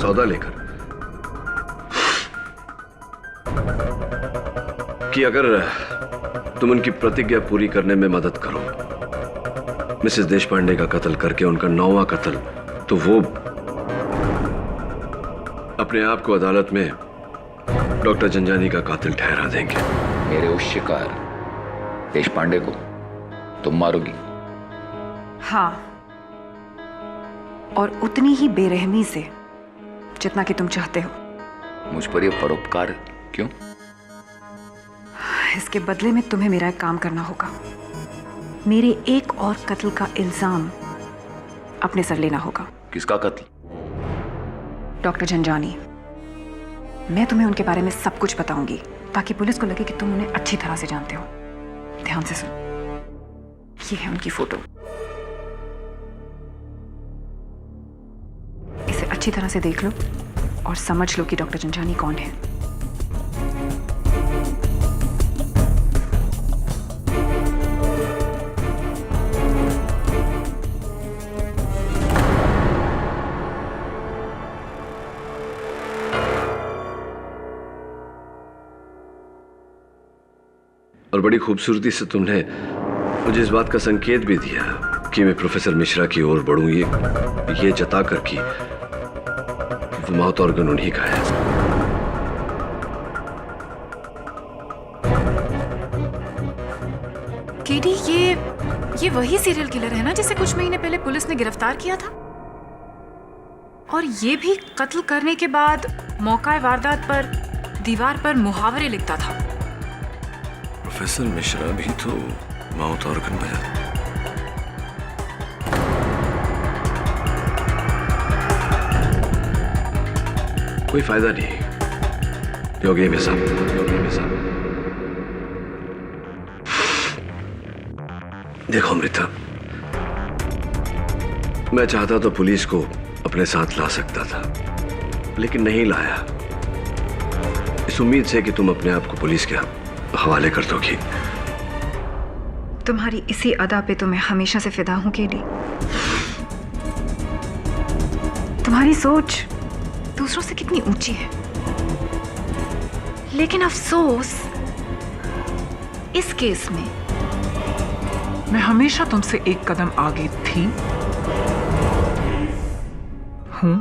सौदा लेकर कि अगर तुम उनकी प्रतिज्ञा पूरी करने में मदद करो, मिसेस देशपांडे का कत्ल करके उनका 9वां कत्ल, तो वो अपने आप को अदालत में डॉक्टर जंजानी का कातिल ठहरा देंगे। मेरे उस शिकार देशपांडे को तुम मारोगी? हाँ, और उतनी ही बेरहमी से जितना कि तुम चाहते हो। मुझ पर यह परोपकार क्यों? इसके बदले में तुम्हें मेरा एक काम करना होगा। मेरे एक और कत्ल का इल्जाम अपने सर लेना होगा। किसका कत्ल? डॉक्टर जंजानी। मैं तुम्हें उनके बारे में सब कुछ बताऊंगी ताकि पुलिस को लगे कि तुम उन्हें अच्छी तरह से जानते हो। ध्यान से सुन, ये है उनकी फोटो। इसे अच्छी तरह से देख लो और समझ लो कि डॉक्टर जंजानी कौन है। और बड़ी खूबसूरती से तुमने मुझे इस बात का संकेत भी दिया कि मैं प्रोफेसर मिश्रा की ओर बढ़ूं, ये जता कर कि वो माउथ ऑर्गन उन्हीं का है। केडी, ये वही सीरियल किलर है ना जिसे कुछ महीने पहले पुलिस ने गिरफ्तार किया था? और ये भी कत्ल करने के बाद मौका वारदात पर दीवार पर मुहावरे लिखता था। प्रोफेसर मिश्रा भी तो माउथ ऑर्गन बजाता। कोई फायदा नहीं योगी में साहब। देखो अमृता, मैं चाहता तो पुलिस को अपने साथ ला सकता था, लेकिन नहीं लाया, इस उम्मीद से कि तुम अपने आप को पुलिस के हवाले कर दोगी। तुम्हारी इसी अदा पे तो मैं हमेशा से फिदा हूं केडी। तुम्हारी सोच दूसरों से कितनी ऊंची है, लेकिन अफसोस इस केस में मैं हमेशा तुमसे एक कदम आगे थी, हूं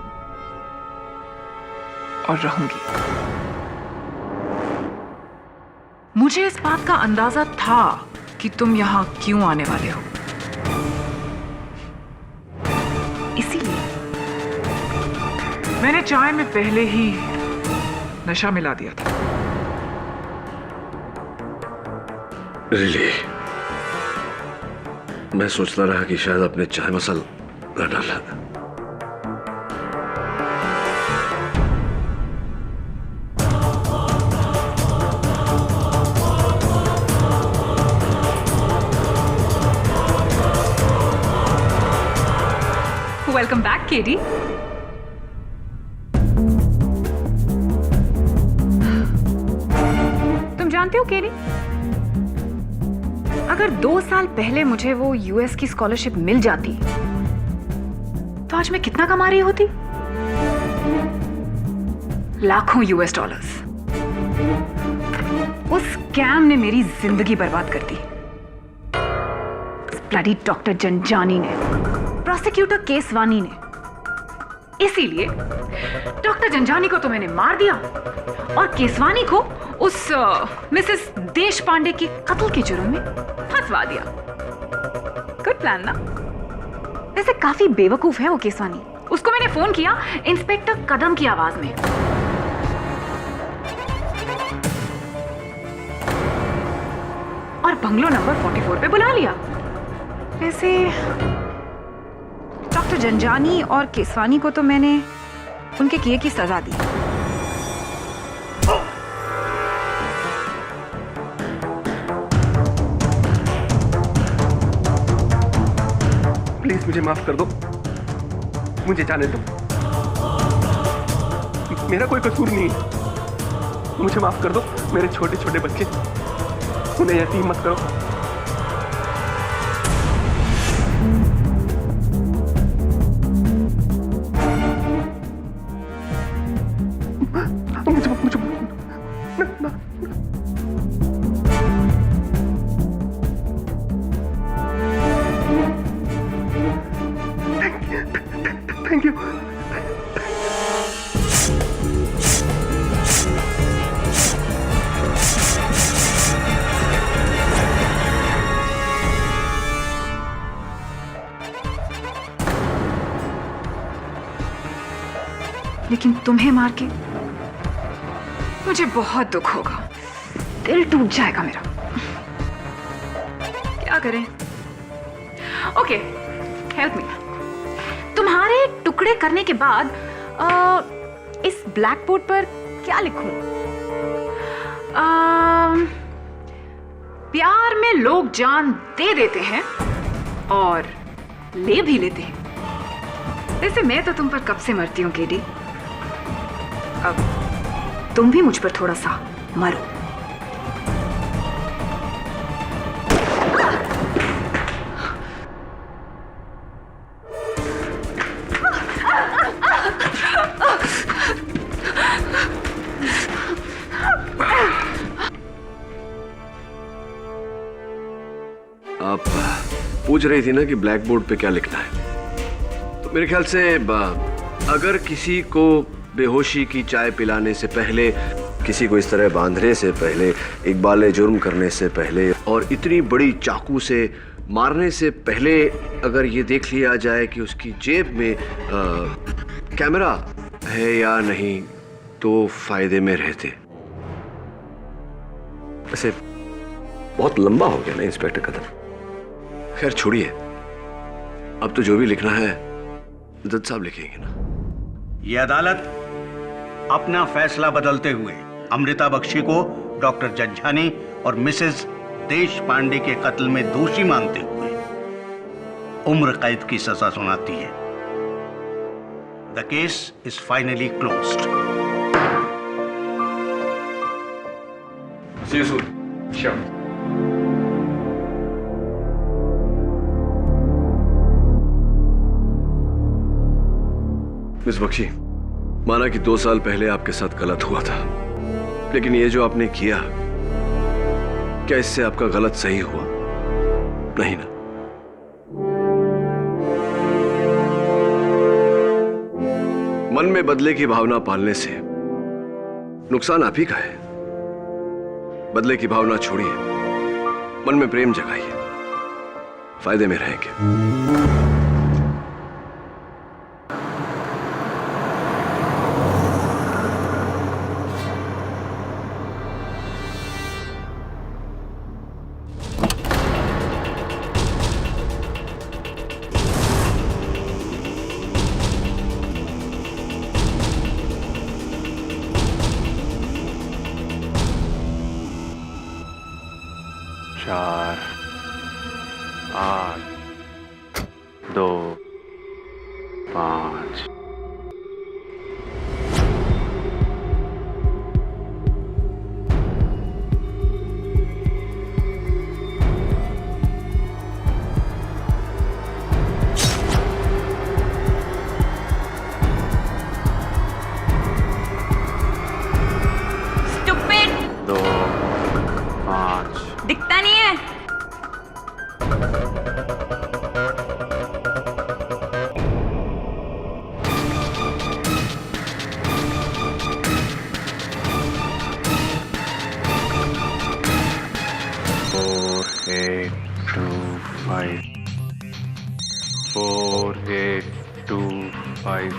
और रहूंगी। मुझे इस बात का अंदाजा था कि तुम यहां क्यों आने वाले हो, इसीलिए मैंने चाय में पहले ही नशा मिला दिया था। रियली? मैं सोचता रहा कि शायद अपने चाय मसाला डाला। Welcome back KD. जानते हो केरी, अगर 2 साल पहले मुझे वो यूएस की स्कॉलरशिप मिल जाती तो आज मैं कितना कमा रही होती? लाखों यूएस डॉलर्स। उस स्कैम ने मेरी जिंदगी बर्बाद कर दी। ब्लडी डॉक्टर जंजानी ने, प्रोसिक्यूटर केसवानी ने। इसीलिए डॉक्टर जंजानी को तो मैंने मार दिया और केसवानी को उस मिसेस देश पांडे के कत्ल के जुर्म में फंसवा दिया। गुड प्लान ना? वैसे काफी बेवकूफ है वो केसवानी। उसको मैंने फोन किया इंस्पेक्टर कदम की आवाज में। और बंगलो नंबर 44 पे बुला लिया। वैसे डॉक्टर जंजानी और केसवानी को तो मैंने उनके किए की सजा दी। प्लीज मुझे माफ कर दो, मुझे जाने दो, मेरा कोई कसूर नहीं है। मुझे माफ कर दो, मेरे छोटे छोटे बच्चे, उन्हें यतीम मत करो। Thank you. लेकिन तुम्हें मार के मुझे बहुत दुख होगा, दिल टूट जाएगा मेरा। क्या करें? Okay, help me. तुम्हारे टुकड़े करने के बाद इस ब्लैक बोर्ड पर क्या लिखूं? प्यार में लोग जान दे देते हैं और ले भी लेते हैं। वैसे मैं तो तुम पर कब से मरती हूँ केडी, अब तुम भी मुझ पर थोड़ा सा मरो। आप पूछ रही थी ना कि ब्लैक बोर्ड पे क्या लिखना है, तो मेरे ख्याल से अगर किसी को बेहोशी की चाय पिलाने से पहले, किसी को इस तरह बांधने से पहले, इकबाल जुर्म करने से पहले और इतनी बड़ी चाकू से मारने से पहले अगर ये देख लिया जाए कि उसकी जेब में कैमरा है या नहीं, तो फायदे में रहते। वैसे बहुत लंबा हो गया ना इंस्पेक्टर कदम। खैर छोड़िए, अब तो जो भी लिखना है जज साहब लिखेंगे ना। ये अदालत अपना फैसला बदलते हुए अमृता बख्शी को डॉक्टर जंजानी और मिसेस देश पांडे के कत्ल में दोषी मानते हुए उम्र कैद की सजा सुनाती है। The case is finally closed. See you soon. Sure. Miss Bakshi, माना कि 2 साल पहले आपके साथ गलत हुआ था, लेकिन ये जो आपने किया, क्या इससे आपका गलत सही हुआ? नहीं ना? मन में बदले की भावना पालने से नुकसान आप ही का है। बदले की भावना छोड़िए, मन में प्रेम जगाइए, फायदे में रहेंगे। चार, 8, 2, 5। 4825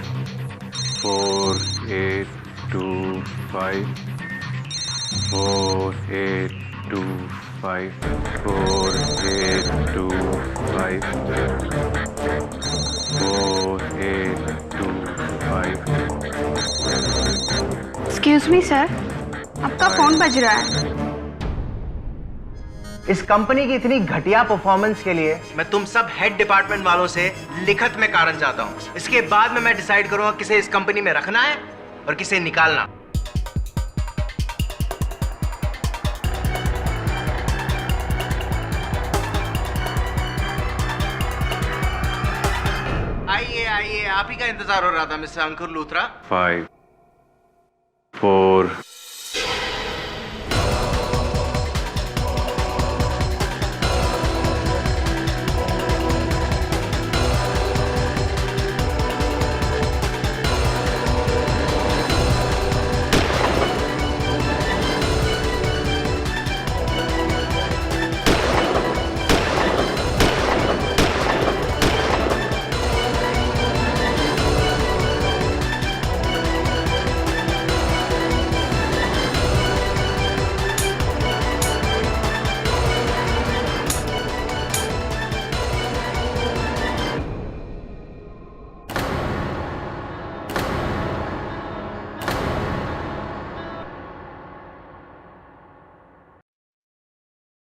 4825 4825 एक्सक्यूज मी सर, आपका फोन बज रहा है। इस कंपनी की इतनी घटिया परफॉर्मेंस के लिए मैं तुम सब हेड डिपार्टमेंट वालों से लिखित में कारण चाहता हूं। इसके बाद में मैं डिसाइड करूंगा किसे इस कंपनी में रखना है और किसे निकालना। आइए आइए, आप ही का इंतजार हो रहा था मिस्टर अंकुर लूथरा। 5 4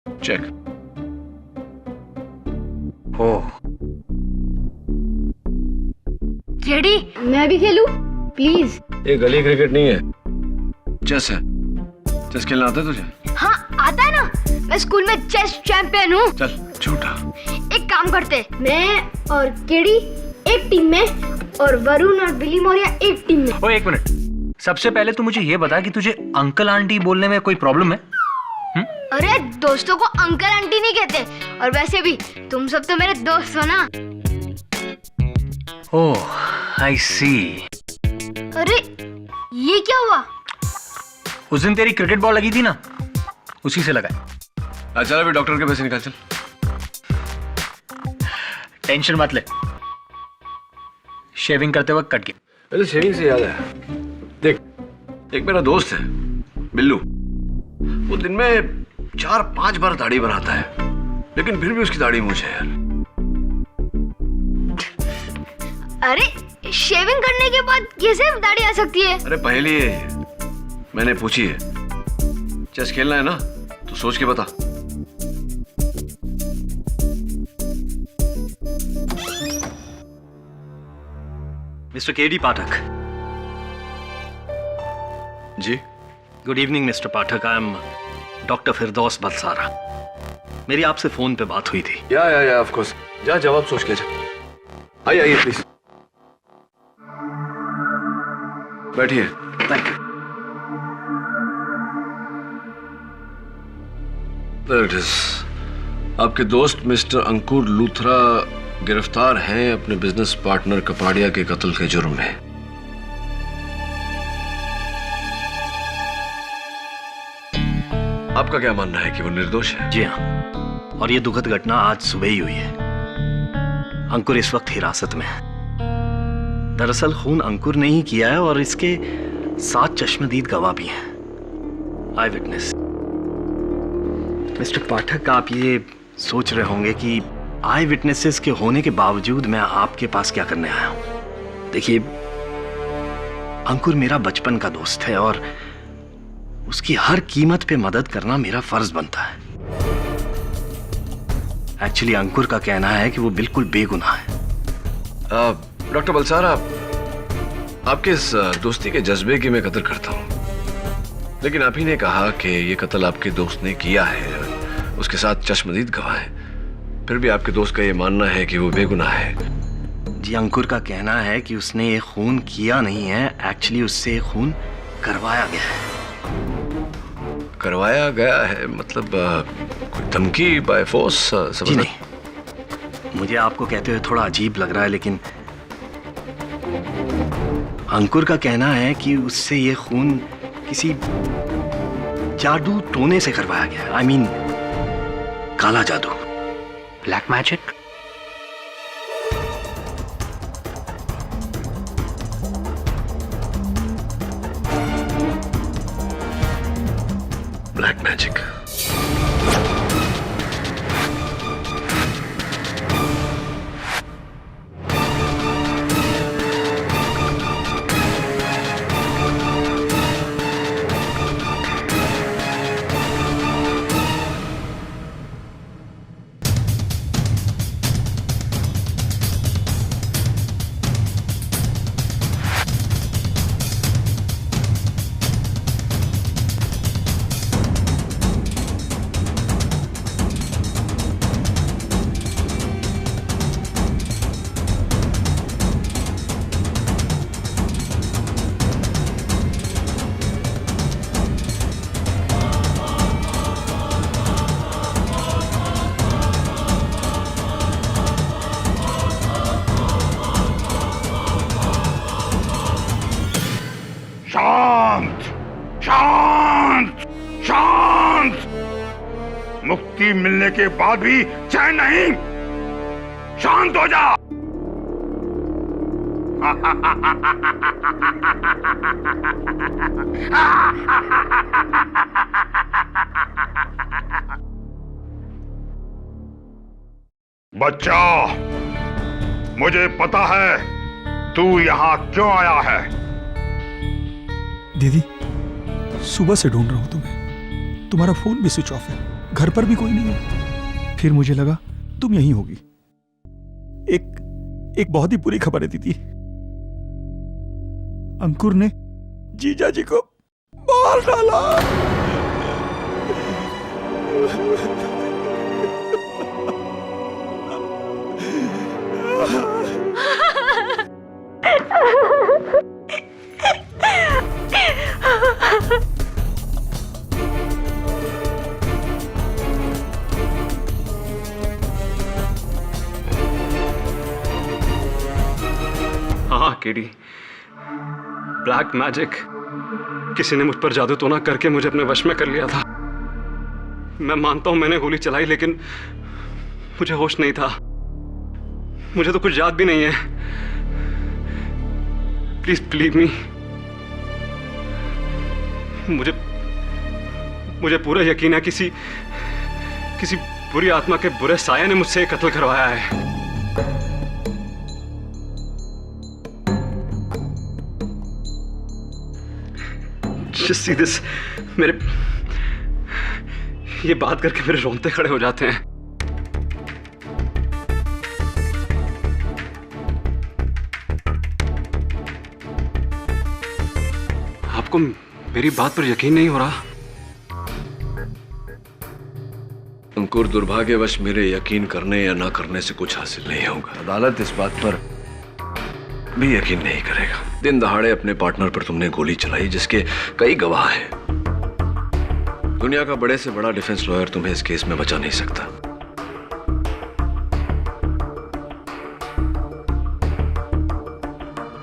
चेक। रेडी? मैं भी खेलूं प्लीज? ये गली क्रिकेट नहीं है, चेस है। चेस खेलना आता है तुझे? हाँ आता है ना, मैं स्कूल में चेस चैंपियन हूँ। चल झूठा। एक काम करते, मैं और केडी एक टीम में और वरुण और बिली मौर्य एक टीम में। ओ एक मिनट, सबसे पहले तू मुझे ये बता कि तुझे अंकल आंटी बोलने में कोई प्रॉब्लम है? अरे दोस्तों को अंकल आंटी नहीं कहते, और वैसे भी तुम सब तो मेरे दोस्त हो ना। ओह आई सी। अरे ये क्या हुआ? उस दिन तेरी क्रिकेट बॉल लगी थी ना, उसी से लगा। चल अभी डॉक्टर के पैसे निकाल। चल टेंशन मत ले, शेविंग करते वक्त कट गया। अरे शेविंग से याद है, देख एक मेरा दोस्त है बिल्लू, वो दिन में 4-5 बार दाढ़ी बनाता है, लेकिन फिर भी उसकी दाढ़ी मूंछ है यार। अरे शेविंग करने के बाद कैसे दाढ़ी आ सकती है? अरे पहले मैंने पूछी है। चेस खेलना है ना तो सोच के बता। Mister KD Pathak. Ji good evening mister Pathak, I am doctor Firdaus Balsara. मेरी आपसे फोन पे बात हुई थी। या ऑफ कोर्स। जा जवाब सोच के जा। आइए प्लीज बैठिए। Thank you. There it is. आपके दोस्त मिस्टर अंकुर लूथरा गिरफ्तार हैं अपने बिजनेस पार्टनर कपाड़िया के कत्ल के जुर्म में। आपका क्या मानना है कि वो निर्दोष है? जी हाँ, और ये दुखद घटना आज सुबह ही हुई है। अंकुर इस वक्त हिरासत में है। दरअसल खून अंकुर ने ही किया है और इसके 7 चश्मदीद गवाह भी हैं, आई विटनेस। मिस्टर पाठक, आप ये सोच रहे होंगे कि आई विटनेसेस के होने के बावजूद मैं आपके पास क्या करने आया हूं। देखिए, अंकुर मेरा बचपन का दोस्त है और उसकी हर कीमत पे मदद करना मेरा फर्ज बनता है। एक्चुअली अंकुर का कहना है कि वो बिल्कुल बेगुनाह है। डॉक्टर बलसारा, आपके इस दोस्ती के जज्बे की मैं कदर करता हूं, लेकिन आप ही ने कहा कि ये कत्ल आपके दोस्त ने किया है, उसके साथ चश्मदीद गवाह है, फिर भी आपके दोस्त का ये मानना है कि वो बेगुनाह है। जी, अंकुर का कहना है कि उसने ये खून किया नहीं है, एक्चुअली उससे ये खून करवाया गया है। करवाया गया है मतलब कोई धमकी बाय फोर्स? जी नहीं, मुझे आपको कहते हुए थोड़ा अजीब लग रहा है, लेकिन अंकुर का कहना है कि उससे ये खून किसी जादू टोने से करवाया गया है। आई मीन काला जादू। Black magic? Black magic. शांत शांत शांत। मुक्ति मिलने के बाद भी चैन नहीं। शांत हो जा। बच्चा, मुझे पता है तू यहां क्यों आया है। दीदी, सुबह से ढूंढ रहा हूं तुम्हें। तुम्हारा फोन भी स्विच ऑफ है, घर पर भी कोई नहीं है। फिर मुझे लगा तुम यहीं होगी। एक बहुत ही बुरी खबर है दीदी। अंकुर ने जीजा जी को मार डाला। हाँ केडी, ब्लैक मैजिक। किसी ने मुझ पर जादू टोना करके मुझे अपने वश में कर लिया था। मैं मानता हूं मैंने गोली चलाई, लेकिन मुझे होश नहीं था। मुझे तो कुछ याद भी नहीं है। Please believe me. मुझे पूरा यकीन है किसी बुरी आत्मा के बुरे साया ने मुझसे कत्ल करवाया है। Just see this, ये बात करके मेरे रोंगटे खड़े हो जाते हैं। आपको मेरी बात पर यकीन नहीं हो रहा? अंकुर, दुर्भाग्यवश मेरे यकीन करने या ना करने से कुछ हासिल नहीं होगा। अदालत इस बात पर भी यकीन नहीं करेगा। दिन दहाड़े अपने पार्टनर पर तुमने गोली चलाई, जिसके कई गवाह हैं। दुनिया का बड़े से बड़ा डिफेंस लॉयर तुम्हें इस केस में बचा नहीं सकता।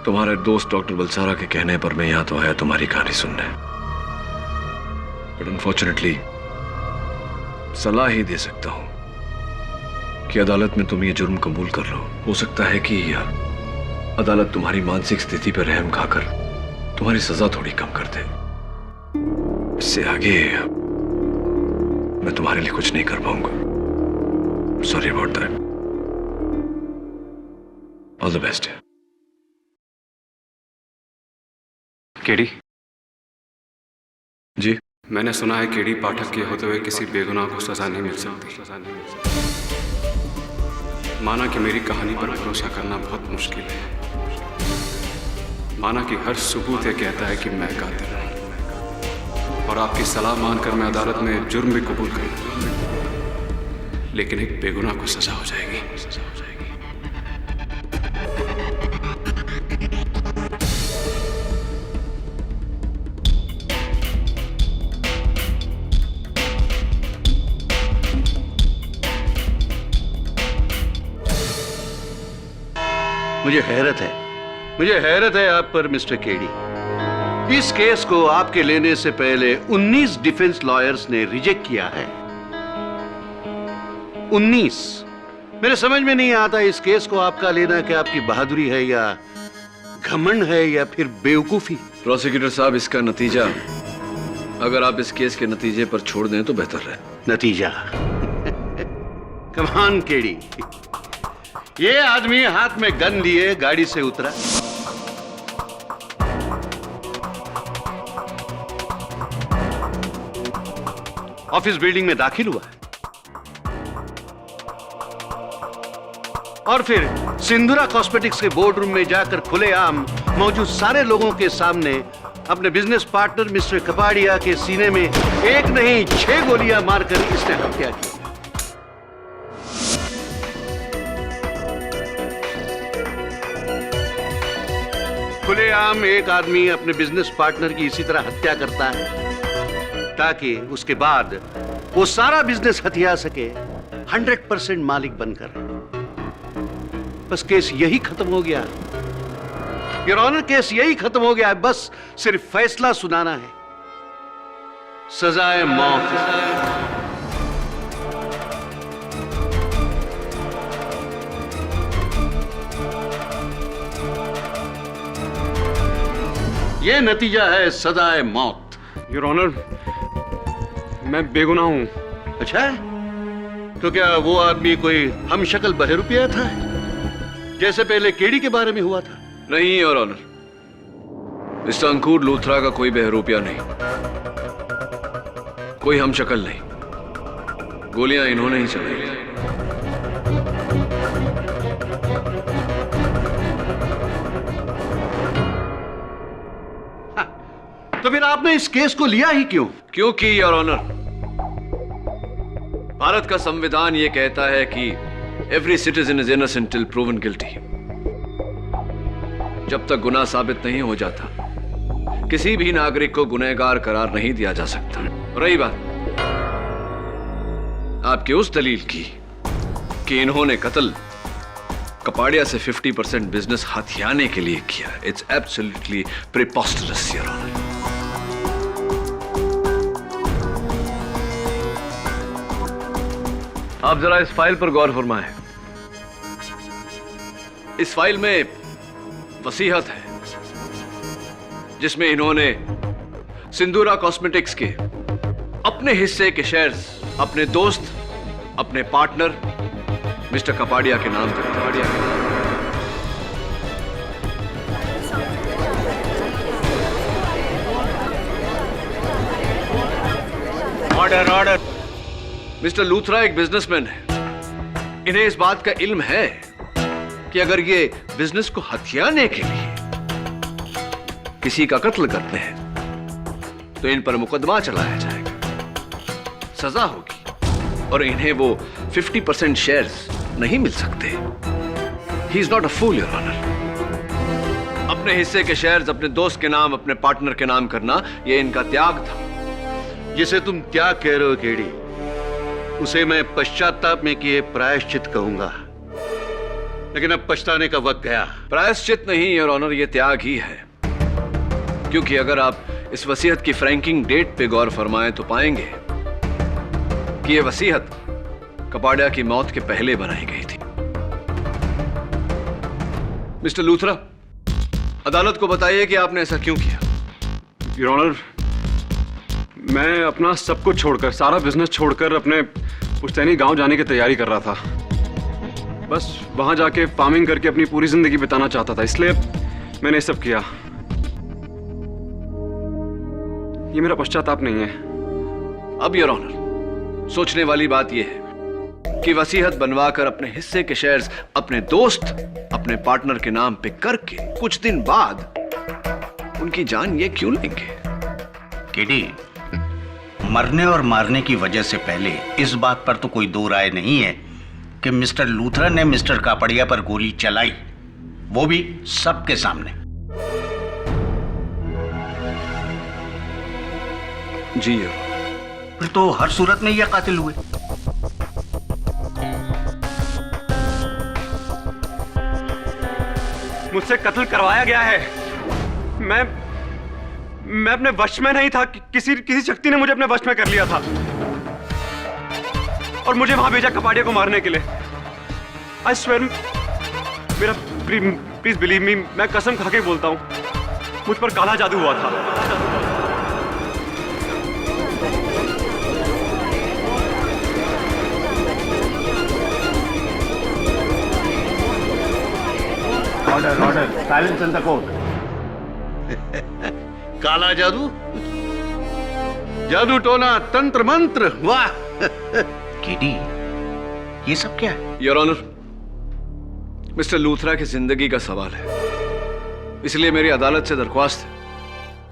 तुम्हारे दोस्त डॉक्टर बलसारा के कहने पर मैं यहां तो आया तुम्हारी कहानी सुनने, बट अनफॉर्चुनेटली सलाह ही दे सकता हूं कि अदालत में तुम ये जुर्म कबूल कर लो। हो सकता है कि अदालत तुम्हारी मानसिक स्थिति पर रहम खाकर तुम्हारी सजा थोड़ी कम कर दे। इससे आगे मैं तुम्हारे लिए कुछ नहीं कर पाऊंगा। Sorry about that. All the best. KD ji, मैंने सुना है केडी पाठक के होते हुए किसी बेगुनाह को सजा नहीं मिल सकती। माना कि मेरी कहानी पर भरोसा करना बहुत मुश्किल है। माना कि हर सबूत ये कहता है कि मैं कातिल हूं, और आपकी सलाह मानकर मैं अदालत में जुर्म भी कबूल करूंगा, लेकिन एक बेगुनाह को सजा हो जाएगी। मुझे हैरत है आप पर मिस्टर केडी। इस केस को आपके लेने से पहले 19 डिफेंस लॉयर्स ने रिजेक्ट किया है। 19। मेरे समझ में नहीं आता इस केस को आपका लेना कि आपकी बहादुरी है या घमंड है या फिर बेवकूफी। प्रोसिक्यूटर साहब, इसका नतीजा अगर आप इस केस के नतीजे पर छोड़ दें तो बेहतर है। नतीजा? कमान केडी, ये आदमी हाथ में गन लिए गाड़ी से उतरा, ऑफिस बिल्डिंग में दाखिल हुआ और फिर सिंधुरा कॉस्मेटिक्स के बोर्ड रूम में जाकर खुलेआम मौजूद सारे लोगों के सामने अपने बिजनेस पार्टनर मिस्टर कपाड़िया के सीने में एक नहीं 6 गोलियां मारकर इसने हत्या की। खुलेआम एक आदमी अपने बिजनेस पार्टनर की इसी तरह हत्या करता है ताकि उसके बाद वो सारा बिजनेस हथिया सके 100% मालिक बनकर। बस केस यही खत्म हो गया। योर ऑनर, केस यही खत्म हो गया है। बस सिर्फ फैसला सुनाना है, सजाए मौत। यह नतीजा है सजाए मौत। योर ऑनर, मैं बेगुनाह हूं। अच्छा, तो क्या वो आदमी कोई हमशक्ल बहरूपिया था जैसे पहले केडी के बारे में हुआ था? नहीं योर ऑनर, मिस्टर अंकुर लूथरा का कोई बहरूपिया नहीं, कोई हमशक्ल नहीं। गोलियां इन्होंने ही चलाई। तो फिर आपने इस केस को लिया ही क्यों? क्योंकि योर ऑनर, भारत का संविधान यह कहता है कि every citizen is innocent till proven guilty. जब तक गुनाह साबित नहीं हो जाता किसी भी नागरिक को गुनहगार करार नहीं दिया जा सकता। रही बात आपके उस दलील की कि इन्होंने कत्ल कपाड़िया से 50% बिजनेस हथियाने के लिए किया, इट्स एब्सोल्युटली प्रीपोस्टरस योर ऑनर। आप जरा इस फाइल पर गौर फरमाएं। इस फाइल में वसीयत है जिसमें इन्होंने सिंधुरा कॉस्मेटिक्स के अपने हिस्से के शेयर्स अपने दोस्त, अपने पार्टनर मिस्टर कपाड़िया के नाम पर ऑर्डर ऑर्डर। मिस्टर लूथरा एक बिजनेसमैन है। इन्हें इस बात का इल्म है कि अगर ये बिजनेस को हथियाने के लिए किसी का कत्ल करते हैं तो इन पर मुकदमा चलाया जाएगा, सजा होगी और इन्हें वो 50% शेयर्स नहीं मिल सकते। He is not a fool your honour. अपने हिस्से के शेयर्स अपने दोस्त के नाम, अपने पार्टनर के नाम करना, यह इनका त्याग था। जिसे तुम त्याग कह रहे हो केडी, उसे मैं पश्चाताप में किए प्रायश्चित कहूंगा, लेकिन अब पछताने का वक्त गया। प्रायश्चित नहीं योर ऑनर, यह त्याग ही है। क्योंकि अगर आप इस वसीयत की फ्रैंकिंग डेट पे गौर फरमाएं तो पाएंगे कि यह वसीयत कपाड़िया की मौत के पहले बनाई गई थी। मिस्टर लूथरा, अदालत को बताइए कि आपने ऐसा क्यों किया। योर ऑनर, मैं अपना सब कुछ छोड़कर, सारा बिजनेस छोड़कर अपने पुश्तैनी गांव जाने की तैयारी कर रहा था। बस वहां जाके फार्मिंग करके अपनी पूरी जिंदगी बिताना चाहता था, इसलिए मैंने सब किया। ये मेरा पश्चाताप नहीं है। अब योर ऑनर, सोचने वाली बात यह है कि वसीयत बनवाकर अपने हिस्से के शेयर्स अपने दोस्त, अपने पार्टनर के नाम पे करके कुछ दिन बाद उनकी जान ये क्यों लेंगे? केडी, मरने और मारने की वजह से पहले इस बात पर तो कोई दो राय नहीं है कि मिस्टर लूथरा ने मिस्टर कापड़िया पर गोली चलाई, वो भी सबके सामने। जी फिर तो हर सूरत में यह कातिल हुए। मुझसे कत्ल करवाया गया है। मैं अपने वश में नहीं था। किसी शक्ति ने मुझे अपने वश में कर लिया था और मुझे वहां भेजा कपाड़िया को मारने के लिए। आई स्वेयर, मेरा प्लीज बिलीव मी, मैं कसम खा के बोलता हूँ, मुझ पर काला जादू हुआ था। Order order, silence in the court. काला जादू, जादू टोना, तंत्र मंत्र, वाह। केडी, ये सब क्या है? योर ऑनर, मिस्टर लूथरा की जिंदगी का सवाल है, इसलिए मेरी अदालत से दरख्वास्त है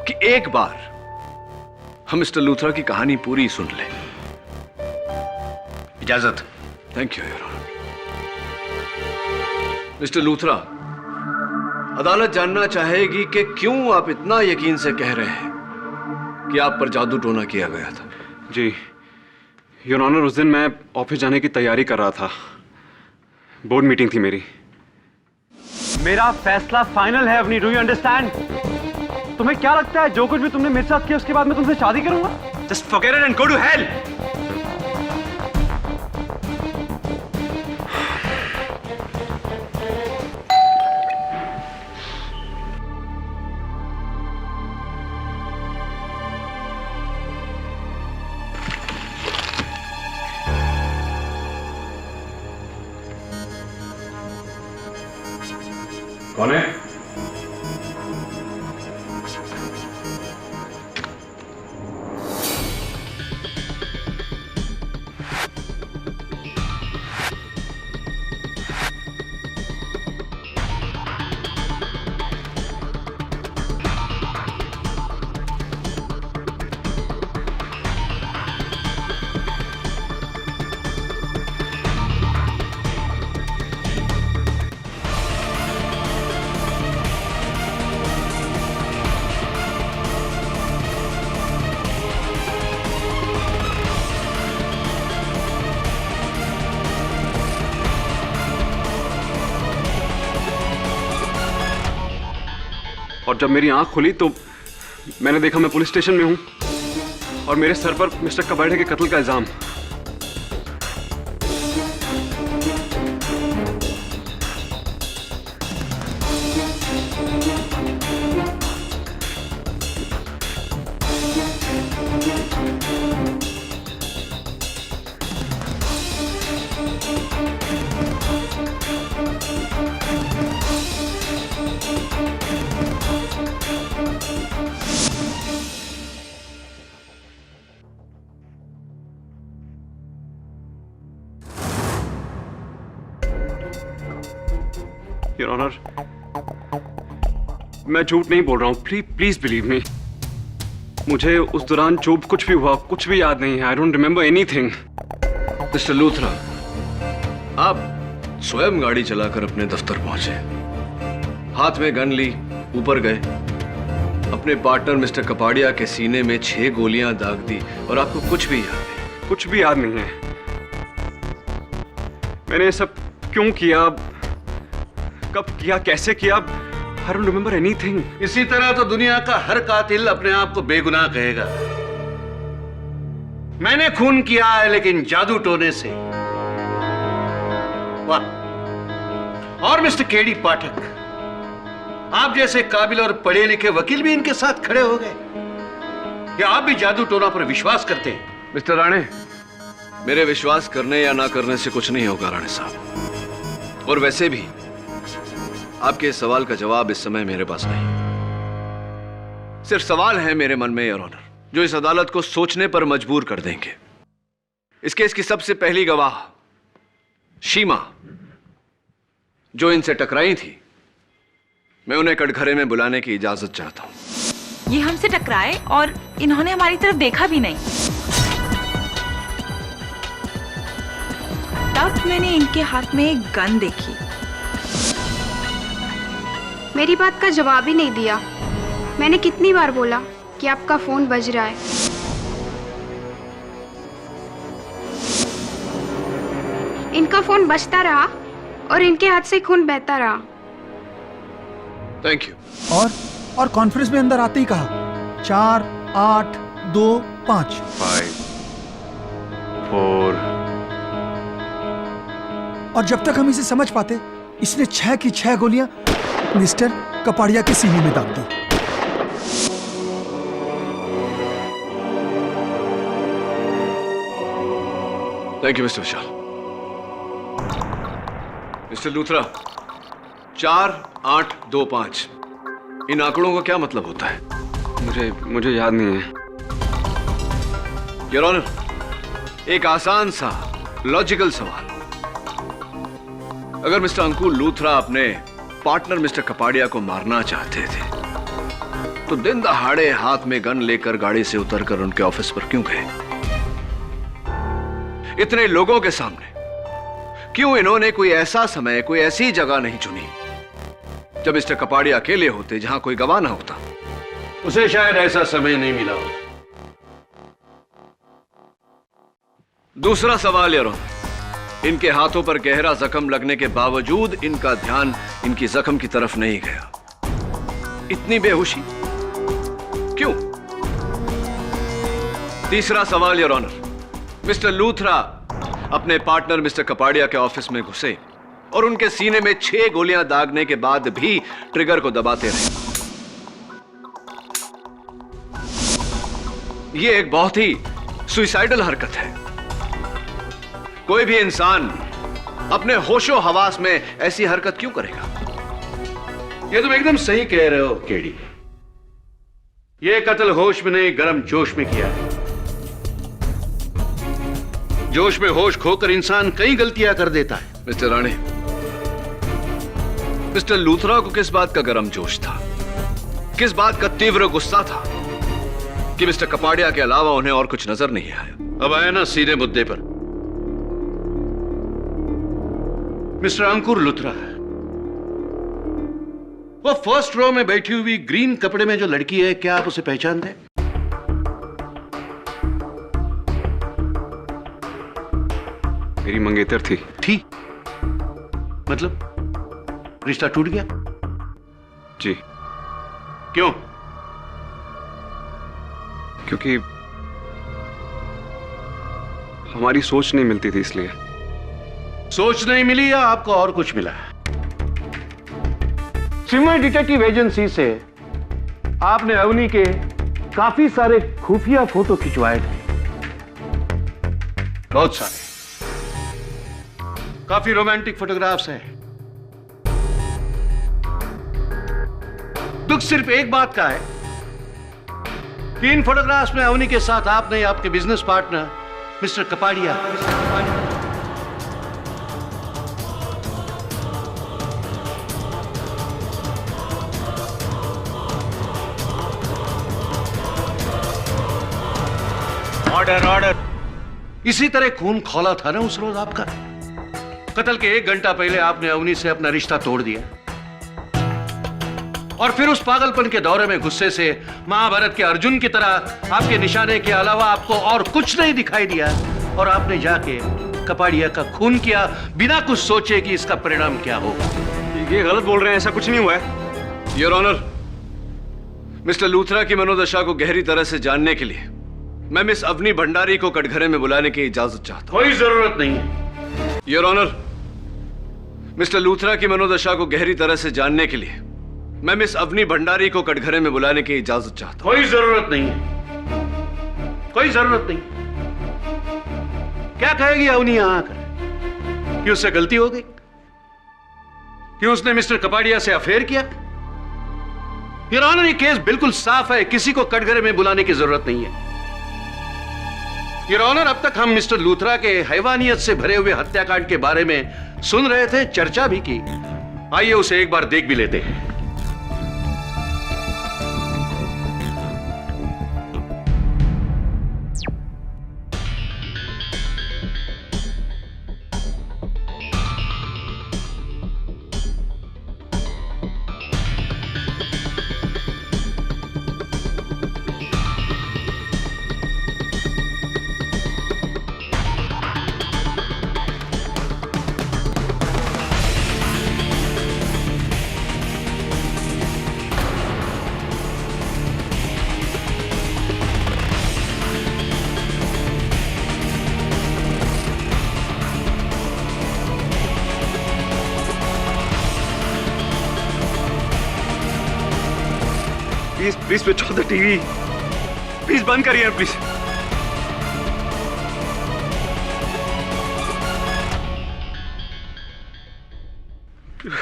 कि एक बार हम मिस्टर लूथरा की कहानी पूरी सुन लें। इजाजत। Thank you your honour. Mister Luthra, अदालत जानना चाहेगी कि क्यों आप इतना यकीन से कह रहे हैं कि आप पर जादू टोना किया गया था। जी योर ऑनर, उस दिन मैं ऑफिस जाने की तैयारी कर रहा था, बोर्ड मीटिंग थी मेरी। मेरा फैसला फाइनल है अवनी, डू यू अंडरस्टैंड? तुम्हें क्या लगता है जो कुछ भी तुमने मेरे साथ किया उसके बाद मैं तुमसे शादी करूंगा? Just forget it and go to hell. कौन है? और जब मेरी आंख खुली तो मैंने देखा मैं पुलिस स्टेशन में हूं और मेरे सर पर मिस्टर कबाड़े के कत्ल का इल्जाम। योर ऑनर, मैं झूठ नहीं बोल रहा हूं, प्लीज बिलीव मी। मुझे उस दौरान जो कुछ भी हुआ कुछ भी याद नहीं है। I don't remember anything. Mister Luthra, आप स्वयं गाड़ी चलाकर अपने दफ्तर पहुंचे, हाथ में गन ली, ऊपर गए, अपने पार्टनर मिस्टर कपाड़िया के सीने में 6 गोलियां दाग दी और आपको कुछ भी याद नहीं? कुछ भी याद नहीं है। मैंने ये सब क्यों किया, कब किया, कैसे किया, I don't remember anything। इसी तरह तो दुनिया का हर कातिल अपने आप को बेगुनाह कहेगा। मैंने खून किया है लेकिन जादू टोने से। वाह। और मिस्टर केडी पाठक, आप जैसे काबिल और पढ़े लिखे वकील भी इनके साथ खड़े हो गए। क्या आप भी जादू टोना पर विश्वास करते हैं? मिस्टर राणे, मेरे विश्वास करने या ना करने से कुछ नहीं होगा राणे साहब, और वैसे भी आपके इस सवाल का जवाब इस समय मेरे पास नहीं। सिर्फ सवाल है मेरे मन में योर ऑनर, जो इस अदालत को सोचने पर मजबूर कर देंगे। इस केस की सबसे पहली गवाह शीमा, जो इनसे टकराई थी, मैं उन्हें कटघरे में बुलाने की इजाजत चाहता हूं। ये हमसे टकराए और इन्होंने हमारी तरफ देखा भी नहीं। तब मैंने इनके हाथ में एक गन देखी। मेरी बात का जवाब ही नहीं दिया। मैंने कितनी बार बोला कि आपका फोन बज रहा है। इनका फोन बजता रहा और इनके हाथ से खून बहता रहा। Thank you. और कॉन्फ्रेंस में अंदर आते ही कहा 4 8 2 5 5 4 और जब तक हम इसे समझ पाते, इसने 6 की 6 गोलियां मिस्टर कपाड़िया के सीने में दाग दी। Thank you mister Vishal. Mister Luthra, 4825 इन आंकड़ों का क्या मतलब होता है? मुझे याद नहीं है। योर ऑनर, एक आसान सा लॉजिकल सवाल। अगर मिस्टर अंकुर लूथरा अपने पार्टनर मिस्टर कपाड़िया को मारना चाहते थे तो दिन दहाड़े हाथ में गन लेकर गाड़ी से उतरकर उनके ऑफिस पर क्यों गए? इतने लोगों के सामने क्यों इन्होंने कोई ऐसा समय, कोई ऐसी जगह नहीं चुनी जब मिस्टर कपाड़िया अकेले होते, जहां कोई गवाह ना होता? उसे शायद ऐसा समय नहीं मिला हो। दूसरा सवाल योर ऑनर, इनके हाथों पर गहरा जख्म लगने के बावजूद इनका ध्यान इनकी जख्म की तरफ नहीं गया। इतनी बेहोशी क्यों? तीसरा सवाल योर ऑनर, मिस्टर लूथरा अपने पार्टनर मिस्टर कपाड़िया के ऑफिस में घुसे और उनके सीने में 6 गोलियां दागने के बाद भी ट्रिगर को दबाते रहे। यह एक बहुत ही सुइसाइडल हरकत है। कोई भी इंसान अपने होशो हवास में ऐसी हरकत क्यों करेगा? ये तुम एकदम सही कह रहे हो केडी। ये कत्ल होश में नहीं, गर्म जोश में किया है। जोश में होश खोकर इंसान कई गलतियां कर देता है। मिस्टर राणे, मिस्टर लूथरा को किस बात का गर्म जोश था, किस बात का तीव्र गुस्सा था कि मिस्टर कपाड़िया के अलावा उन्हें और कुछ नजर नहीं आया? अब आया ना सीधे मुद्दे पर। मिस्टर अंकुर लूथरा, वो फर्स्ट रो में बैठी हुई ग्रीन कपड़े में जो लड़की है, क्या आप उसे पहचानते हैं? मेरी मंगेतर थी। मतलब रिश्ता टूट गया? जी। क्यों? क्योंकि हमारी सोच नहीं मिलती थी, इसलिए। सोच नहीं मिली या आपको और कुछ मिला? सिविल डिटेक्टिव एजेंसी से आपने अवनी के काफी सारे खुफिया फोटो खिंचवाए थे, बहुत सारे, काफी रोमांटिक फोटोग्राफ्स हैं। दुख सिर्फ एक बात का है कि इन फोटोग्राफ्स में अवनी के साथ आपने आपके business partner mister Kapadia order इसी तरह खून खौला था ना उस रोज आपका। कत्ल के 1 घंटा पहले आपने अवनी से अपना रिश्ता तोड़ दिया और फिर उस पागलपन के दौरे में गुस्से से महाभारत के अर्जुन की तरह आपके निशाने के अलावा आपको और कुछ नहीं दिखाई दिया और आपने जाके कपाड़िया का खून किया बिना कुछ सोचे कि इसका परिणाम क्या होगा। ये गलत बोल रहे हैं, ऐसा कुछ नहीं हुआ है। योर ऑनर, मिस्टर लूथरा की मनोदशा को गहरी तरह से जानने के लिए मैं मिस अवनी भंडारी को कटघरे में बुलाने की इजाजत चाहता हूं। कोई जरूरत नहीं है। योर ऑनर, मिस्टर लूथरा की मनोदशा को गहरी तरह से जानने के लिए मैं मिस अवनी भंडारी को कटघरे में बुलाने की इजाजत चाहता हूं। कोई जरूरत नहीं है, कोई जरूरत नहीं। क्या कहेगी अवनी यहां आकर कि उससे गलती हो गई, कि उसने मिस्टर कपाड़िया से अफेयर किया? योर ऑनर, ये केस बिल्कुल साफ है, किसी को कटघरे में बुलाने की जरूरत नहीं है। योर ऑनर, अब तक हम मिस्टर लूथरा के हैवानियत से भरे हुए हत्याकांड के बारे में सुन रहे थे, चर्चा भी की। आइए उसे एक बार देख भी लेते हैं। Please please switch off the TV, please बंद करिए प्लीज।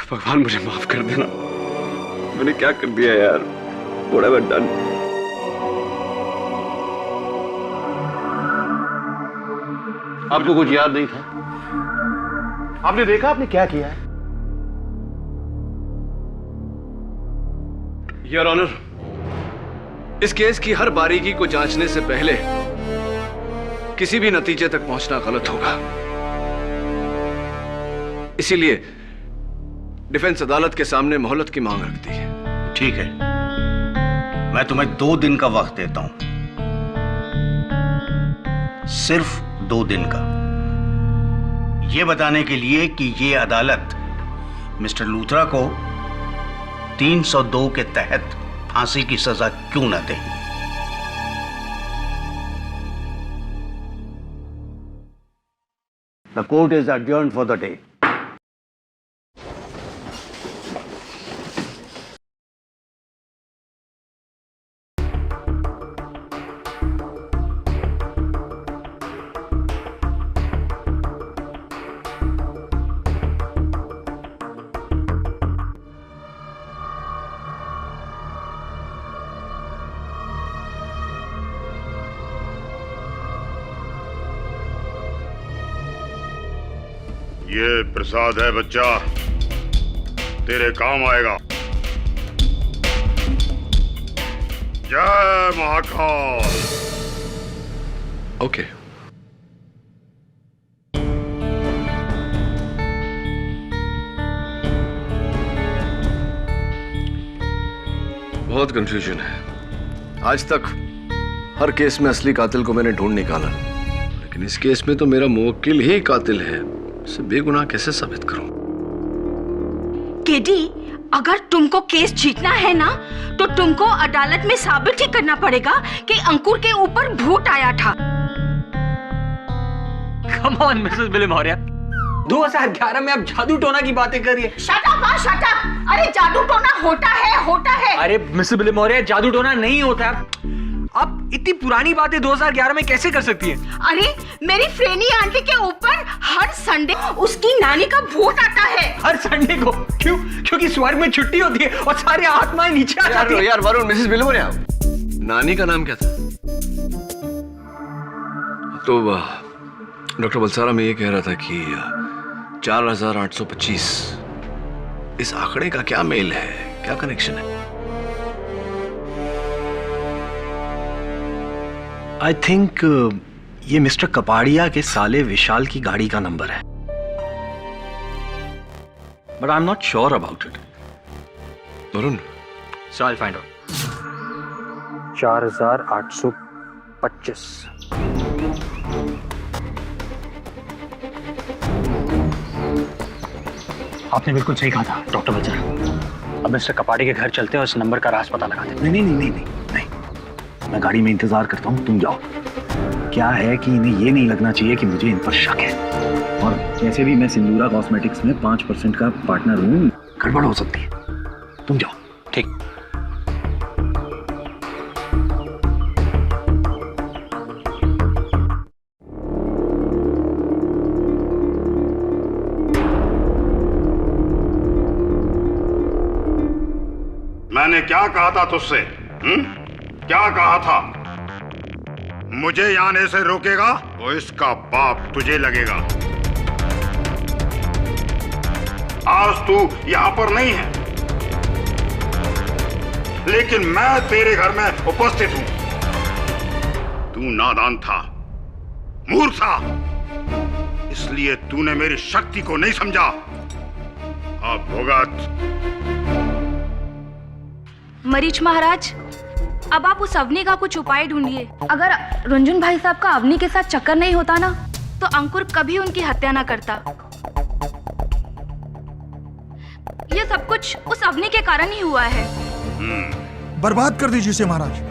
भगवान मुझे माफ कर देना, मैंने क्या कर दिया यार। What have I done? आपको कुछ याद नहीं था? आपने देखा आपने क्या किया है? योर ऑनर, इस केस की हर बारीकी को जांचने से पहले किसी भी नतीजे तक पहुंचना गलत होगा। इसीलिए डिफेंस अदालत के सामने मोहलत की मांग रखती है। ठीक है, मैं तुम्हें 2 दिन का वक्त देता हूं, सिर्फ 2 दिन का, यह बताने के लिए कि यह अदालत मिस्टर लूथरा को 302 के तहत फांसी की सजा क्यों न दे। The court is adjourned for the day. ये प्रसाद है बच्चा, तेरे काम आएगा। जय महाकाल। ओके। बहुत कंफ्यूजन है। आज तक हर केस में असली कातिल को मैंने ढूंढ निकाला, लेकिन इस केस में तो मेरा मुवक्किल ही कातिल है। इसे बेगुनाह कैसे साबित करूं? केडी, अगर तुमको केस जीतना है ना, तो तुमको अदालत में साबित ही करना पड़ेगा कि अंकुर के ऊपर भूत आया था। कम ऑन मिसेस बिली मौर्य, 2011 में आप जादू टोना की बातें कर रही है। Shut up, shut up. अरे जादू टोना होता है। अरे मिसेस बिली मौर्य, जादू टोना नहीं होता है। आप इतनी पुरानी बातें 2011 में कैसे कर सकती हैं? अरे मेरी फ्रेनी आंटी के ऊपर हर संडे उसकी नानी का भूत आता है। हर संडे को? क्यों? क्योंकि स्वर्ग में छुट्टी होती है और सारी आत्माएं नीचे आ जाती हैं। यार वरुण, मिसेस बिली मौर्य, नानी का नाम क्या था? तो डॉक्टर बलसारा में ये कह रहा था कि 4825, इस आंकड़े का क्या मेल है, क्या कनेक्शन है? आई थिंक ये मिस्टर कपाड़िया के साले विशाल की गाड़ी का नंबर है, but I am not sure about it. Varun, so I find out. 4825। आपने बिल्कुल सही कहा था डॉक्टर बलसारा। अब मिस्टर कपाड़ी के घर चलते हैं और इस नंबर का राज पता लगाते हैं। नहीं, मैं गाड़ी में इंतजार करता हूँ, तुम जाओ। क्या है कि इन्हें ये नहीं लगना चाहिए कि मुझे इन पर शक है, और वैसे भी मैं सिंदूरा कॉस्मेटिक्स में 5% का पार्टनर हूँ, गड़बड़ हो सकती है। तुम जाओ। ठीक। मैंने क्या कहा था तुझसे? क्या कहा था? मुझे यहाँ आने से रोकेगा तो इसका बाप तुझे लगेगा। आज तू यहाँ पर नहीं है, लेकिन मैं तेरे घर में उपस्थित हूं। तू नादान था, मूर्ख था, इसलिए तूने मेरी शक्ति को नहीं समझा। अब भुगत। मरीच महाराज, अब आप उस अवनी का कुछ उपाय ढूंढिए। अगर रंजन भाई साहब का अवनी के साथ चक्कर नहीं होता ना, तो अंकुर कभी उनकी हत्या ना करता। ये सब कुछ उस अवनी के कारण ही हुआ है। बर्बाद कर दीजिए उसे महाराज।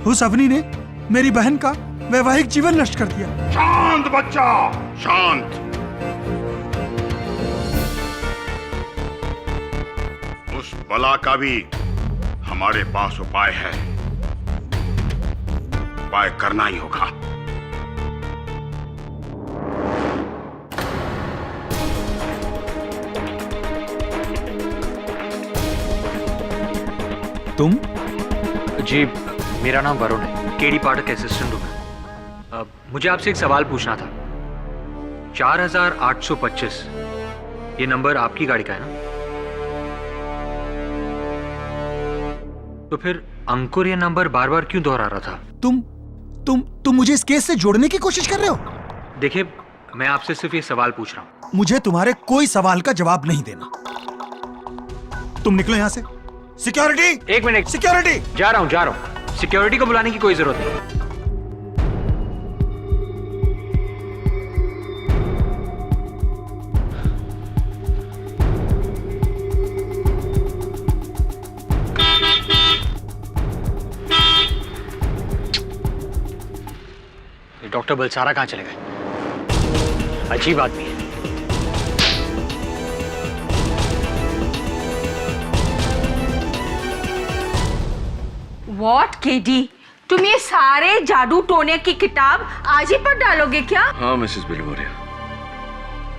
उस अवनी ने मेरी बहन का वैवाहिक जीवन नष्ट कर दिया। शांत बच्चा, शांत। उस बला का भी हमारे पास उपाय है, उपाय करना ही होगा। तुम? जी, मेरा नाम वरुण है, केडी पाठक असिस्टेंट हूँ मैं। मुझे आपसे एक सवाल पूछना था। 4825 ये नंबर आपकी गाड़ी का है ना? तो फिर अंकुर ये नंबर बार बार क्यों दोहरा रहा था? तुम मुझे इस केस से जोड़ने की कोशिश कर रहे हो? देखिए, मैं आपसे सिर्फ ये सवाल पूछ रहा हूं। मुझे तुम्हारे कोई सवाल का जवाब नहीं देना। तुम निकलो यहां से। सिक्योरिटी! एक मिनट। सिक्योरिटी! जा रहा हूं। सिक्योरिटी को बुलाने की कोई जरूरत नहीं। डॉक्टर बलसारा कहां चले गए? अजीब आदमी है। वॉट केडी, तुम ये सारे जादू टोने की किताब आज ही पढ़ डालोगे क्या? हाँ मिसेस बिलमोरिया,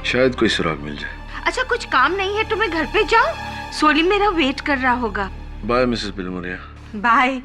शायद कोई सुराग मिल जाए। अच्छा, कुछ काम नहीं है तुम्हें? घर पे जाओ, सोली मेरा वेट कर रहा होगा। Bye Mrs Bilimoria. Bye.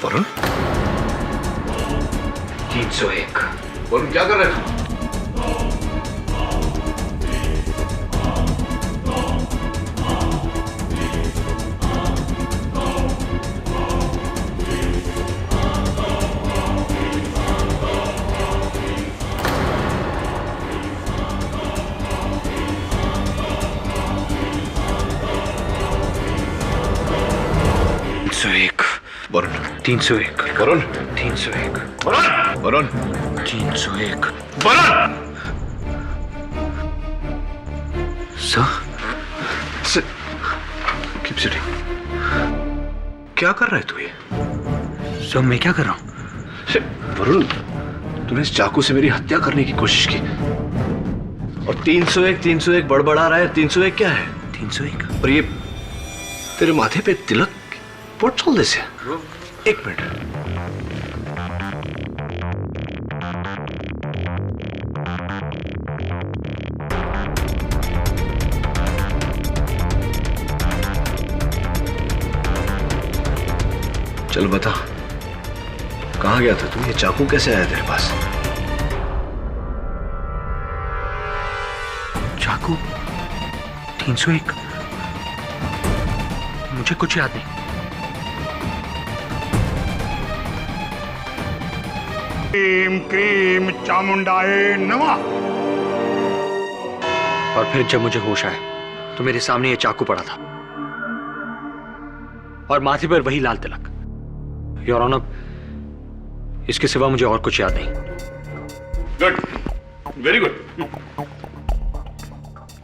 Varun? 301। Varun क्या कर रहे थे? Varun 301। Varun 301। Varun Varun 301। Varun! Sir, keep sitting. क्या कर रहा है तू ये? सर, मैं क्या कर रहा हूं? वरुण, तूने इस चाकू से मेरी हत्या करने की कोशिश की और 301 बड़बड़ा रहा है। 301 क्या है? 301? और ये तेरे माथे पे तिलक, व्हाट्स ऑल दिस? एक मिनट। चल बता, कहां गया था तू? ये चाकू कैसे आया तेरे पास? चाकू? 301? मुझे कुछ याद नहीं। क्रीम क्रीम चामुंडाए नमः। और फिर जब मुझे होश आया तो मेरे सामने ये चाकू पड़ा था और माथे पर वही लाल तिलक। योर ऑनर, इसके सिवा मुझे और कुछ याद नहीं। Good, very good.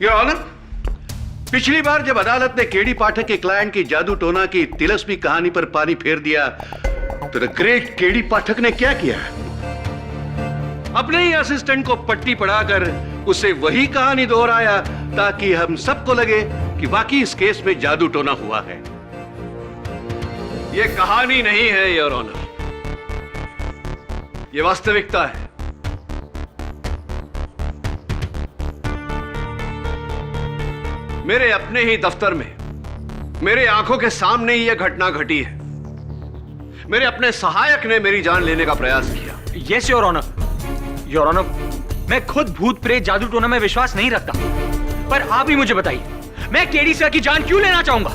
Your honour, पिछली बार जब अदालत ने केडी पाठक के क्लाइंट की जादू टोना की तिलस्मी कहानी पर पानी फेर दिया तो द ग्रेट केडी पाठक ने क्या किया? अपने ही असिस्टेंट को पट्टी पढ़ाकर उसे वही कहानी दोहराया ताकि हम सबको लगे कि वाकई इस केस में जादू टोना हुआ है। यह कहानी नहीं है योर ऑनर, यह वास्तविकता है। मेरे अपने ही दफ्तर में मेरे आंखों के सामने ही यह घटना घटी है। मेरे अपने सहायक ने मेरी जान लेने का प्रयास किया। Yes your honour. Your honour, मैं खुद भूत प्रेत जादू टोना में विश्वास नहीं रखता, पर आप ही मुझे बताइए, मैं केडी सर की जान क्यों लेना चाहूंगा?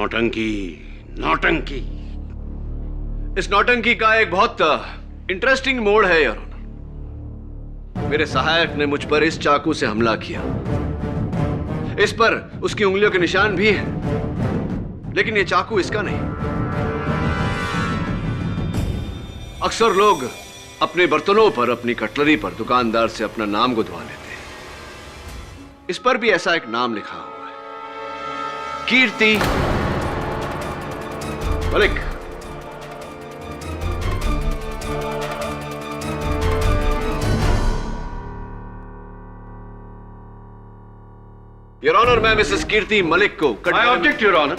नौटंकी, नौटंकी। इस नौटंकी का एक बहुत इंटरेस्टिंग मोड़ है योर ऑनर। मेरे सहायक ने मुझ पर इस चाकू से हमला किया। इस पर उसकी उंगलियों के निशान भी हैं, लेकिन ये चाकू इसका नहीं। अक्सर लोग अपने बर्तनों पर, अपनी कटलरी पर दुकानदार से अपना नाम गुदवा लेते हैं। इस पर भी ऐसा एक नाम लिखा हुआ है, कीर्ति मलिक। योर ऑनर, मैं मिसेस कीर्ति मलिक को आई ऑब्जेक्ट योर ऑनर।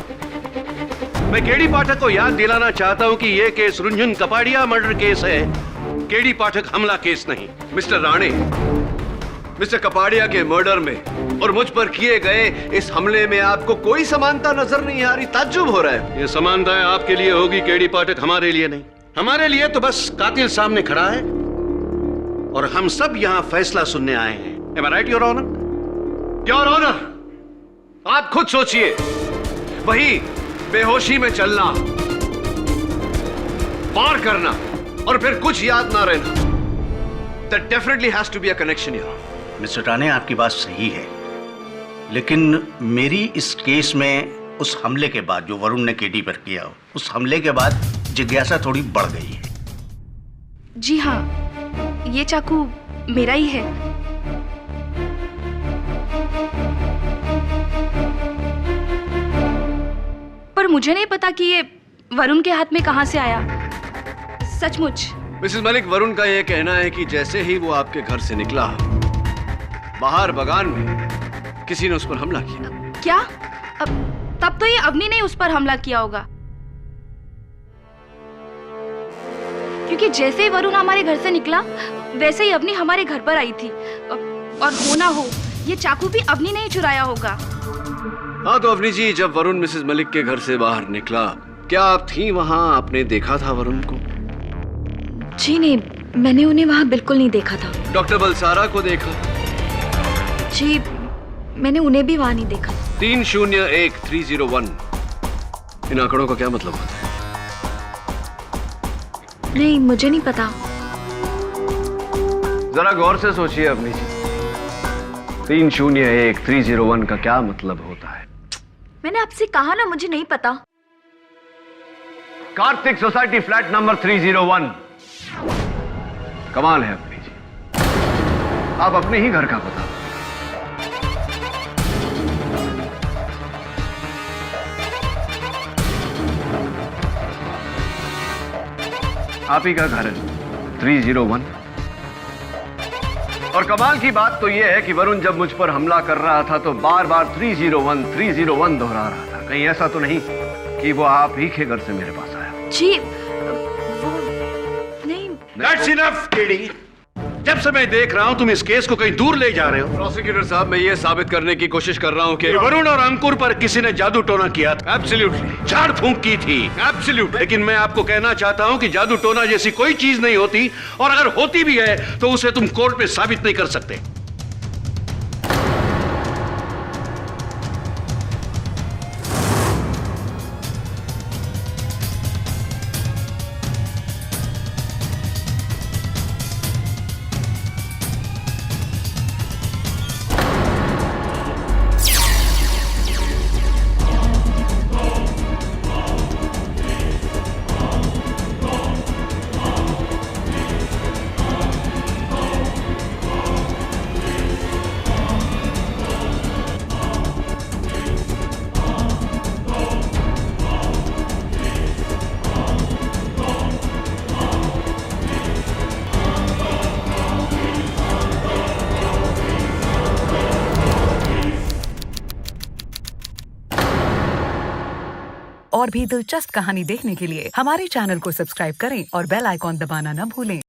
मैं केडी पाठक को याद दिलाना चाहता हूं कि यह केस रुंझुन कपाड़िया मर्डर केस है, केडी पाठक हमला केस नहीं। मिस्टर राणे, मिस्टर कपाड़िया के मर्डर में और मुझ पर किए गए इस हमले में आपको कोई समानता नजर नहीं आ रही? ताज्जुब हो रहा है। ये समानताएं आपके लिए होगी केडी पाठक, हमारे लिए नहीं। हमारे लिए तो बस कातिल सामने खड़ा है और हम सब यहां फैसला सुनने आए हैं। Am I right, your honour? Your honour, आप खुद सोचिए, वही बेहोशी में चलना, पार करना और फिर कुछ याद ना रहना, that definitely has to be a connection here. Mister Rane, आपकी बात सही है, लेकिन मेरी इस केस में उस हमले के बाद जो वरुण ने केडी पर किया, उस हमले के बाद जिज्ञासा थोड़ी बढ़ गई है। जी हाँ, ये चाकू मेरा ही है। पर मुझे नहीं पता कि ये वरुण के हाथ में कहां से आया। सचमुच। मिसेस मलिक, वरुण का यह कहना है कि जैसे ही वो आपके घर से निकला, बाहर बगान में किसी ने उस पर हमला किया। क्या? तब तो ये अवनी ने उस पर हमला किया होगा, क्योंकि जैसे ही वरुण हमारे घर से निकला वैसे ही अवनी हमारे घर पर आई थी। और हो ना हो, ये चाकू भी अवनी ने ही चुराया होगा। हाँ तो अवनी जी, जब वरुण मिसेस मलिक के घर से बाहर निकला, क्या आप थी वहां? आपने देखा था वरुण को? जी नहीं, मैंने उन्हें वहां बिल्कुल नहीं देखा था। डॉक्टर बलसारा को देखा? जी, मैंने उन्हें भी वहां नहीं देखा। 301301, इन आंकड़ों का क्या मतलब होता है? नहीं, मुझे नहीं पता। जरा गौर से सोचिए अवनी जी, 301301 का क्या मतलब होता है? मैंने आपसे कहा ना, मुझे नहीं पता। Kartik society flat number 301। कमाल है अपनी जी, आप अपने ही घर का पता। आप ही का घर है 301। और कमाल की बात तो यह है कि वरुण जब मुझ पर हमला कर रहा था तो बार बार 301 दोहरा रहा था। कहीं ऐसा तो नहीं कि वो आप ही के घर से मेरे पास आया? जी, वो नहीं। That's enough, KD. जब से मैं देख रहा हूं तुम इस केस को कहीं दूर ले जा रहे हो। प्रोसिक्यूटर साहब, मैं ये साबित करने की कोशिश कर रहा हूं कि वरुण और अंकुर पर किसी ने जादू टोना किया था। एब्सोल्युटली। झाड़ फूंक की थी। एब्सोल्युटली। लेकिन मैं आपको कहना चाहता हूं कि जादू टोना जैसी कोई चीज नहीं होती, और अगर होती भी है तो उसे तुम कोर्ट में साबित नहीं कर सकते। और भी दिलचस्प कहानी देखने के लिए हमारे चैनल को सब्सक्राइब करें और बेल आइकॉन दबाना न भूलें।